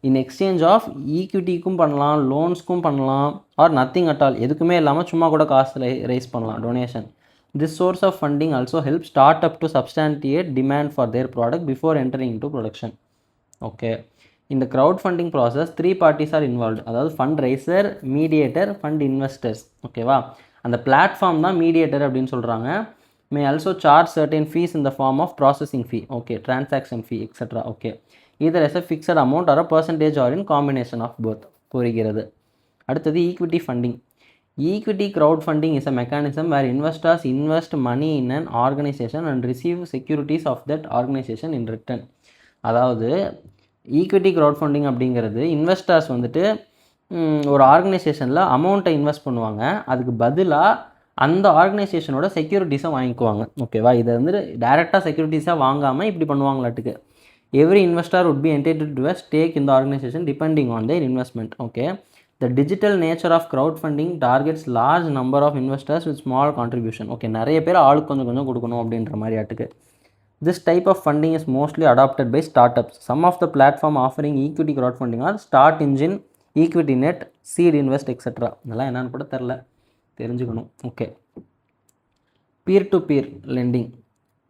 இன் எக்ஸ்சேஞ்ச் ஆஃப் ஈக்விட்டிக்கும் பண்ணலாம், லோன்ஸ்க்கும் பண்ணலாம், ஆர் நத்திங் அட் ஆல், எதுக்குமே இல்லாமல் சும்மா கூட காசு ரைஸ் பண்ணலாம், donation. This source of funding also help start up to substantiate demand for their product before entering into production. Okay, இந்த crowd funding process 3 parties are involved. அதாவது fund raiser, mediator, fund investors. ஓகேவா? அந்த platform தான் mediator அப்படின்னு சொல்கிறாங்க. May also charge certain fees in the form of processing fee, okay, transaction fee etcetera. Okay, either as a fixed amount or a percentage or in combination of both புரிகிறது. அடுத்தது equity funding. Equity crowd funding is a mechanism where investors invest money in an organization and receive securities of that organization in return. அதாவது equity crowd funding அப்படிங்கிறது investors வந்துட்டு ஒரு ஆர்கனைசேஷனில் அமௌண்ட்டை invest பண்ணுவாங்க, அதுக்கு பதிலாக அந்த ஆர்கனைசேஷனோட செக்யூரிட்டிஸை வாங்கிக்குவாங்க. ஓகேவா? இதை வந்து டைரெக்டாக செக்யூரிட்டிஸாக வாங்காமல் இப்படி பண்ணுவாங்களாட்டுக்கு. Every investor would be entitled to a stake in the organization depending on their investment. Okay, the digital nature of crowdfunding targets large number of investors with small contribution. Okay, நிறைய பேர் ஆளுக்கு கொஞ்சம் கொஞ்சம் கொடுக்கணும் அப்படின்ற மாதிரி ஆட்டுக்கு. This type of funding is mostly adopted by startups. Some of the platform offering equity crowdfunding are Start Engine, Equity Net, Seed Invest, etc. இதெல்லாம் என்னன்னு கூட தெரிஞ்சுக்கணும். Okay, peer to peer lending.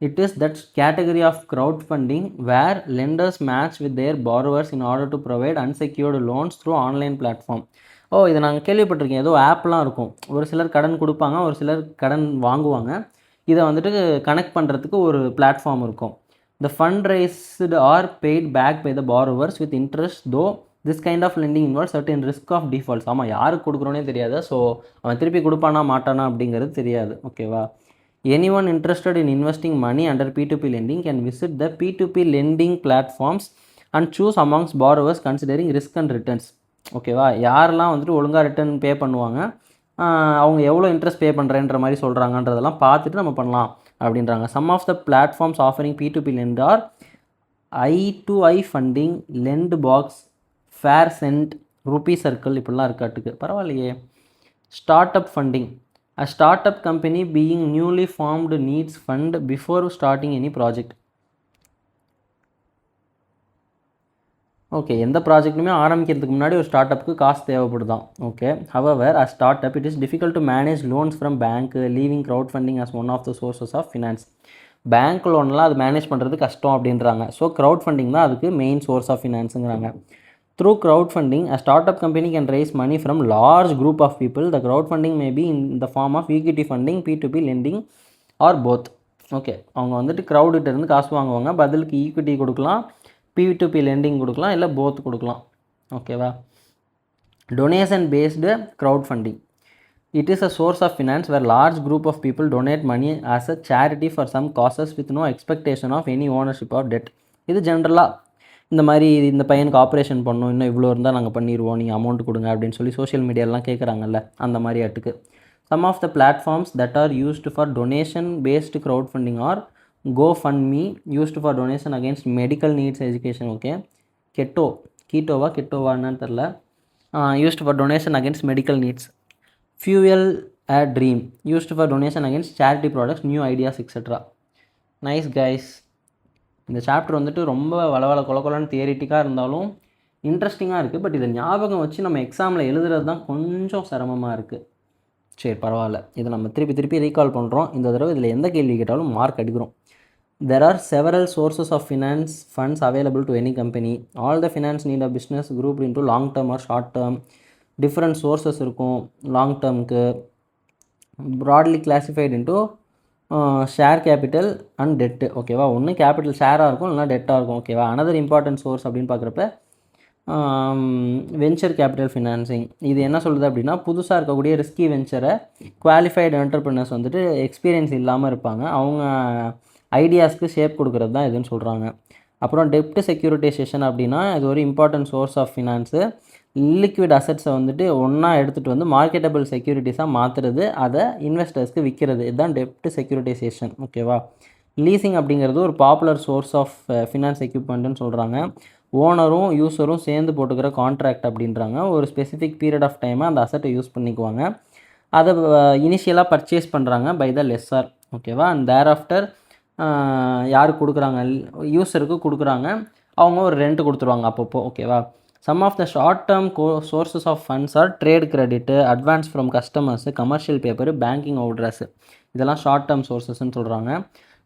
It is that category of crowdfunding where lenders match with their borrowers in order to provide unsecured loans through online platform. இதை நாங்கள் கேள்விப்பட்டிருக்கேன். ஏதோ ஆப்லாம் இருக்கும், ஒரு சிலர் கடன் கொடுப்பாங்க, ஒரு சிலர் கடன் வாங்குவாங்க. இதை வந்துட்டு கனெக்ட் பண்ணுறதுக்கு ஒரு பிளாட்ஃபார்ம் இருக்கும். The fund raised are paid back by the borrowers with interest, though this kind of lending involves certain risk of defaults. ஆமாம், யாருக்கு கொடுக்குறோன்னே தெரியாது. ஸோ அவன் திருப்பி கொடுப்பானா மாட்டானா அப்படிங்கிறது தெரியாது. ஓகேவா? Anyone interested in investing money under P2P lending can visit the P2P lending platforms and choose amongst borrowers considering risk and returns. ஓகேவா? யாரெல்லாம் வந்துட்டு ஒழுங்காக ரிட்டர்ன் பே பண்ணுவாங்க, அவங்க எவ்வளோ இன்ட்ரெஸ்ட் பே பண்ணுறேன்ற மாதிரி சொல்கிறாங்கன்றதெல்லாம் பார்த்துட்டு நம்ம பண்ணலாம் அப்படின்றாங்க. Some of the platforms offering P2P lend are I2I funding, Lendbox, Faircent, RupeeCircle, இப்படிலாம் இருக்காட்டுக்கு. பரவாயில்லையே. Start up funding. A startup company being newly formed needs fund before starting any project. Okay, எந்த ப்ராஜெக்ட்டுமே ஆரம்பிக்கிறதுக்கு முன்னாடி ஒரு start அப்புக்கு காசு தேவைப்படுதான். Okay, however a startup it is difficult to manage loans from bank, leaving crowdfunding as one of the sources of finance. Bank லோன்லாம் அது மேனேஜ் பண்ணுறது கஷ்டம் அப்படின்றாங்க. ஸோ க்ரௌட் ஃபண்டிங் தான் அதுக்கு மெயின் சோர்ஸ் ஆஃப் ஃபினான்ஸுங்கிறாங்க. Through crowdfunding, a startup company can raise money from large group of people. The crowdfunding may be in the form of equity funding, P2P lending or both. Okay, அவங்க வந்துட்டு க்ரௌடிட்ட இருந்து காசு வாங்குவாங்க, பதிலுக்கு equity கொடுக்கலாம், P2P lending கொடுக்கலாம், இல்லை both கொடுக்கலாம். ஓகேவா? Donation based crowdfunding. It is a source of finance where large group of people donate money as a charity for some causes with no expectation of any ownership or debt. இது ஜென்ரலாக இந்த மாதிரி இந்த பையனுக்கு operation பண்ணோம், இன்னும் இவ்வளோ இருந்தால் நாங்கள் பண்ணிடுவோம், நீங்கள் அமௌண்ட் கொடுங்க அப்படின்னு சொல்லி சோஷியல் மீடியாலாம் கேட்குறாங்கல்ல, அந்த மாதிரி ஆட்டுக்கு. Some of the platforms that are used for donation based crowd funding are GoFundMe, used for donation against medical needs education. Okay, கெட்டோவா என்னன்னு தெரில. used for donation against medical needs. Fuel a dream, used for donation against charity products, new ideas, etc. Nice guys. இந்த chapter வந்துட்டு ரொம்ப வளவள கொலன்னு தியரிட்டிக்காக இருந்தாலும் இன்ட்ரெஸ்டிங்காக இருக்குது. பட் இதை ஞாபகம் வச்சு நம்ம எக்ஸாமில் எழுதுறது தான் கொஞ்சம் சிரமமாக இருக்குது. சரி பரவாயில்ல, இதை நம்ம திருப்பி ரீகால் பண்ணுறோம். இந்த தடவை இதில் எந்த கேள்வி கேட்டாலும் மார்க் அடிக்கிறோம். There are several sources of finance funds available to any company. All the finance need of business grouped into long term or short term. Different sources இருக்கும் long termக்கு. Broadly classified into share capital and debt. ஓகேவா, ஒன்று capital ஷேராக இருக்கும் இல்லைனா டெட்டாக இருக்கும். ஓகேவா, another important source அப்படின்னு பார்க்குறப்ப வெஞ்சர் கேபிட்டல் ஃபினான்சிங். இது என்ன சொல்லுது அப்படின்னா, புதுசாக இருக்கக்கூடிய ரிஸ்கி வெஞ்சரை குவாலிஃபைடு என்டர்பிரினர்ஸ் வந்துட்டு எக்ஸ்பீரியன்ஸ் இல்லாமல் இருப்பாங்க, அவங்க ஐடியாஸ்க்கு ஷேப் கொடுக்குறது தான் இதுன்னு சொல்கிறாங்க. அப்புறம் டெப்ட் செக்யூரிட்டைசேஷன் அப்படின்னா இது ஒரு important source of finance. Liquid அசட்ஸை வந்துட்டு ஒன்றா எடுத்துகிட்டு வந்து மார்க்கெட்டபிள் செக்யூரிட்டிஸாக மாற்றுறது, அதை இன்வெஸ்டர்ஸ்க்கு விற்கிறது, இதுதான் டெப்ட் செக்யூரிட்டைசேஷன். ஓகேவா, லீசிங் அப்படிங்கிறது ஒரு பாப்புலர் சோர்ஸ் ஆஃப் ஃபினான்ஸ் எக்யூப்மெண்ட்டுன்னு சொல்கிறாங்க. ஓனரும் யூஸரும் சேர்ந்து போட்டுக்கிற கான்ட்ராக்ட் அப்படின்றாங்க. ஒரு ஸ்பெசிஃபிக் பீரியட் ஆஃப் டைமை அந்த அசட்டை யூஸ் பண்ணிக்குவாங்க. அதை இனிஷியலாக பர்ச்சேஸ் பண்ணுறாங்க பை த லெஸ்ஸர். ஓகேவா, அண்ட் தேர் ஆஃப்டர் யாருக்கு கொடுக்குறாங்க, யூஸருக்கு கொடுக்குறாங்க, அவங்க ஒரு ரெண்ட் கொடுத்துருவாங்க அப்பப்போ. ஓகேவா, some of the short term sources of funds are trade credit, advance from customers, commercial paper, banking overdraft, இதெல்லாம் ஷார்ட் டேர்ம் சோர்ஸஸ்ன்னு சொல்கிறாங்க.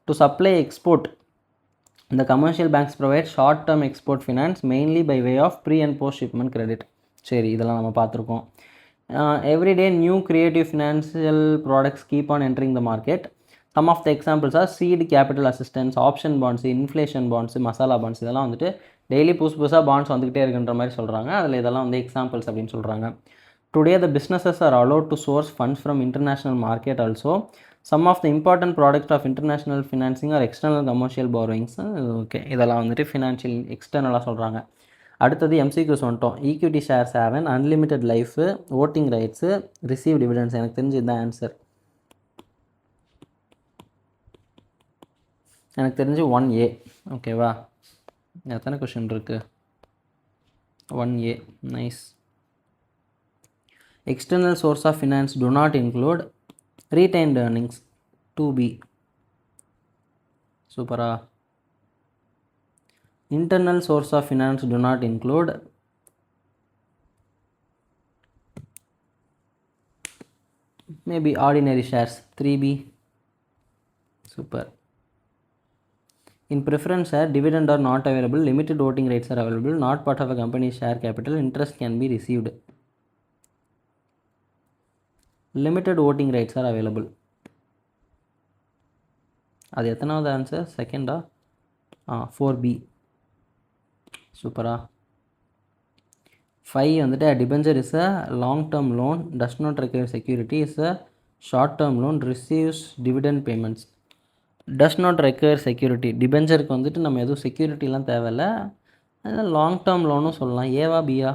டு சப்ளை எக்ஸ்போர்ட், இந்த commercial banks provide short term export finance mainly by way of pre and post shipment credit. சரி, இதெல்லாம் நம்ம பார்த்துருக்கோம். Everyday new creative financial products keep on entering the market. Some of the examples are seed capital assistance, option bonds, inflation bonds, masala bonds, இதெல்லாம் வந்துட்டு daily புதுசாக bonds வந்துக்கிட்டே இருக்குன்ற மாதிரி சொல்கிறாங்க. அதில் இதெல்லாம் வந்து எக்ஸாம்பிள்ஸ் அப்படின்னு சொல்கிறாங்க. Today the businesses are allowed to source funds from international market also. Some of the important product of international financing are external commercial borrowings. Okay, இதெல்லாம் வந்துட்டு ஃபினான்ஷியல் எக்ஸ்டர்னலாக சொல்கிறாங்க. அடுத்தது எம்சிக்யூஸ் வந்துட்டோம். Equity shares have an unlimited life, voting rights, receive dividends. எனக்கு தெரிஞ்சு இதுதான் answer. எனக்கு தெரிஞ்சு 1A. ஓகேவா, எத்தனை கொஷின் இருக்குது? 1A. Nice. External source of finance do not include retained earnings. 2B. சூப்பரா. internal source of finance do not include maybe ordinary shares. 3B. super. In preference share, dividend are not available, limited voting rights are available, not part of a company's share capital, interest can be received. Limited voting rights are available. அது எத்தனாவது answer? செகண்டா? 4B. சூப்பரா. 5 வந்துட்டு a debenture is a long term loan, does not require security, is a short term loan, receives dividend payments. Does not require security. டிபெஞ்சருக்கு வந்துட்டு நம்ம எதுவும் செக்யூரிட்டிலாம் தேவையில்லை, அதனால் லாங் டேர்ம் லோனும் சொல்லலாம். ஏவா பியா?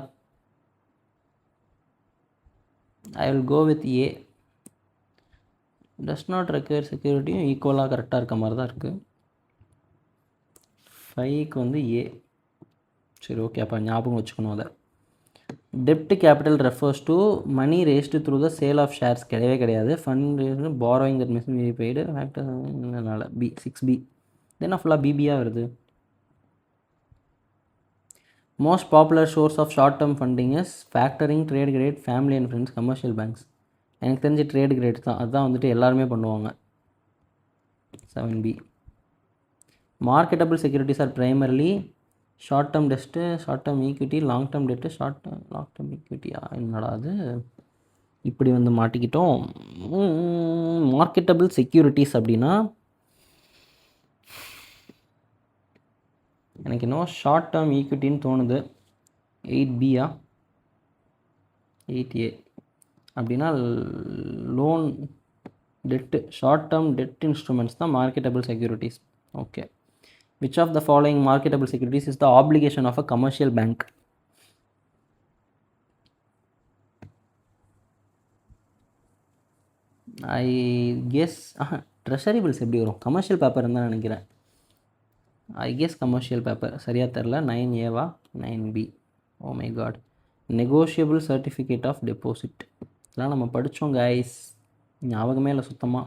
I will go with A. Does not require செக்யூரிட்டியும் ஈக்குவலாக கரெக்டாக இருக்க மாதிரி தான் இருக்குது. 5க்கு வந்து ஏ. சரி, ஓகே, அப்போ ஞாபகம் வச்சுக்கணும் அதை. டெப்ட் capital refers to money raised through the sale of shares. கிடையவே கிடையாது. Fund borrowing that miss me paid ஃபேக்டர்னால B. 6B. தென் ஃபுல்லாக பிபியாக வருது. Most popular source of short term funding is factoring, trade credit, family and friends, commercial banks. எனக்கு தெரிஞ்சு trade credit தான், அதுதான் வந்துட்டு எல்லாருமே பண்ணுவாங்க. 7B. Marketable securities are primarily short term டெஸ்ட்டு, short term equity, long term debt, long term ஈக்விட்டியா? என்னடா அது இப்படி வந்து மாட்டிக்கிட்டோம். மார்க்கெட்டபிள் செக்யூரிட்டிஸ் அப்படின்னா எனக்கு இன்னும் ஷார்ட் டேர்ம் ஈக்விட்டின்னு தோணுது. 8Bயா? 8A. அப்படின்னா loan, debt, short term debt instruments தான் marketable securities. Okay. Which of the following marketable securities is the obligation of a commercial bank? I guess treasury bills எப்படி வரும்? Commercial paper தான் நினைக்கிறேன். I guess commercial paper. சரியாக தெரில. 9Aவா? 9B. Oh my God. Negotiable certificate of deposit. இதெல்லாம் நம்ம படித்தோம் கைஸ், ஞாபகமே இல்லை சுத்தமாக.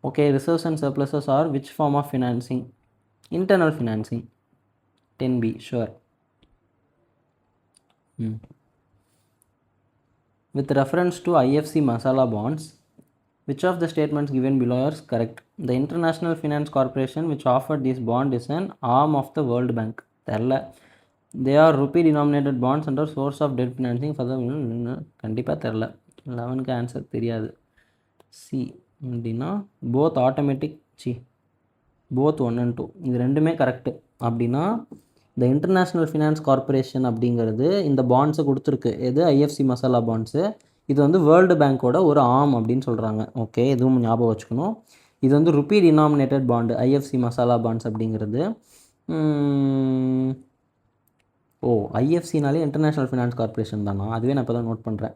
Okay, reserves and surpluses are which form of financing? Internal financing. 10B sure. With reference to IFC Masala bonds, which of the statements given below is correct? The International Finance Corporation which offered this bond is an arm of the World Bank. தெரில. They are rupee denominated bonds under source of debt financing for the கண்டிப்பாக தெரில. 11க்கு answer தெரியாது. C அப்படின்னா both automatic both 1 and 2 இது ரெண்டுமே correct. அப்படின்னா இந்த international finance corporation அப்படிங்கிறது இந்த பாண்ட்ஸை கொடுத்துருக்கு. எது? IFC masala bonds. இது வந்து வேர்ல்டு பேங்க்கோட ஒரு ஆம் அப்படின்னு சொல்கிறாங்க. ஓகே, இதுவும் ஞாபகம் வச்சுக்கணும். இது வந்து rupee denominated bond IFC masala bonds அப்படிங்கிறது. ஐஎஃப்சினாலே இன்டர்நேஷ்னல் ஃபினான்ஸ் கார்பரேஷன் தானா? அதுவே நான் இப்போ தான் நோட் பண்ணுறேன்.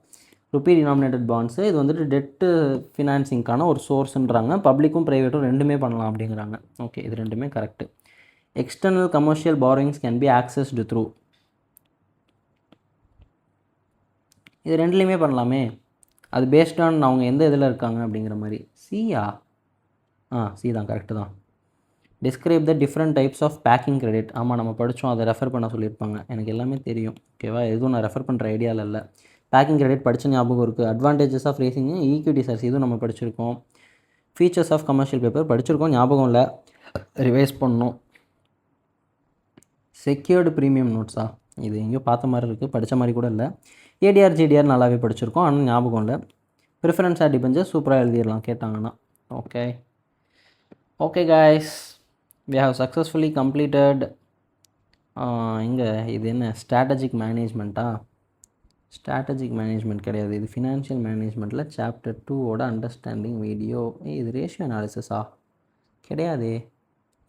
ருப்பி டினாமினேட்டட் பாண்ட்ஸு இது வந்துட்டு டெட்டு ஃபினான்சிங்க்கான ஒரு சோர்ஸுன்றாங்க. பப்ளிக்கும் ப்ரைவேட்டும் ரெண்டுமே பண்ணலாம் அப்படிங்கிறாங்க. ஓகே, இது ரெண்டுமே correct. External commercial borrowings can be accessed through. இது ரெண்டுலேயுமே பண்ணலாமே. அது பேஸ்ட் ஆன் அவங்க எந்த இதில் இருக்காங்க அப்படிங்கிற மாதிரி. சியா? சி தான், கரெக்டு தான். Describe the different types of packing credit. ஆமாம், நம்ம படித்தோம், அதை ரெஃபர் பண்ண சொல்லியிருப்பாங்க. எனக்கு எல்லாமே தெரியும். ஓகேவா, எதுவும் நான் ரெஃபர் பண்ணுற ஐடியாவில் இல்லை. பேக்கிங் கிரெடிட் படித்த ஞாபகம் இருக்குது. Advantages of raising equity shares இதுவும் நம்ம படிச்சிருக்கோம். ஃபீச்சர்ஸ் ஆஃப் கமர்ஷியல் பேப்பர் படிச்சிருக்கோம், ஞாபகம் இல்லை, ரிவைஸ் பண்ணணும். செக்யூர்டு ப்ரீமியம் நோட்ஸா? இது எங்கேயோ பார்த்த மாதிரி இருக்குது, படித்த மாதிரி கூட இல்லை. ஏடிஆர் ஜிடிஆர் நல்லாவே படிச்சிருக்கோம், ஆனால் ஞாபகம் இல்லை. ப்ரிஃபரன்ஸ் ஆர் டிபெஞ்சர் சூப்பராக எழுதிடலாம் கேட்டாங்கன்னா. Okay guys, we have successfully completed இங்கே இது என்ன ஸ்ட்ராட்டஜிக் மேனேஜ்மெண்ட்டா? ஸ்ட்ராட்டஜிக் மேனேஜ்மெண்ட் கிடையாது, இது ஃபினான்ஷியல் மேனேஜ்மெண்ட்டில் சாப்டர் 2ஓட அண்டர்ஸ்டாண்டிங் வீடியோ. இது ரேஷியோ அனாலிசிஸா? கிடையாதே,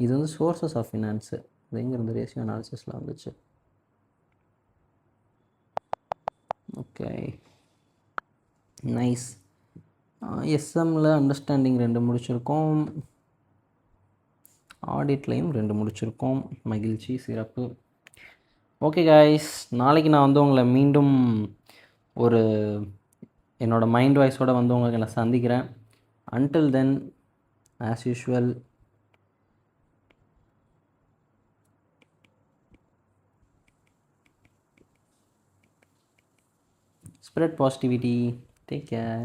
இது வந்து சோர்ஸஸ் ஆஃப் ஃபினான்ஸு. இது எங்கேருந்து ரேஷியோ அனாலிசிஸில் வந்துச்சு? Okay, nice. எஸ்எம்மில் அண்டர்ஸ்டாண்டிங் 2 முடிச்சிருக்கோம், ஆடிட்லையும் 2 முடிச்சிருக்கோம். மகிழ்ச்சி, சிறப்பு. ஓகே காய்ஸ், நாளைக்கு நான் வந்து உங்களை மீண்டும் ஒரு என்னோடய மைண்ட் வாய்ஸோடு வந்து உங்களுக்கு நான் சந்திக்கிறேன். Until then, as usual, spread positivity. Take care.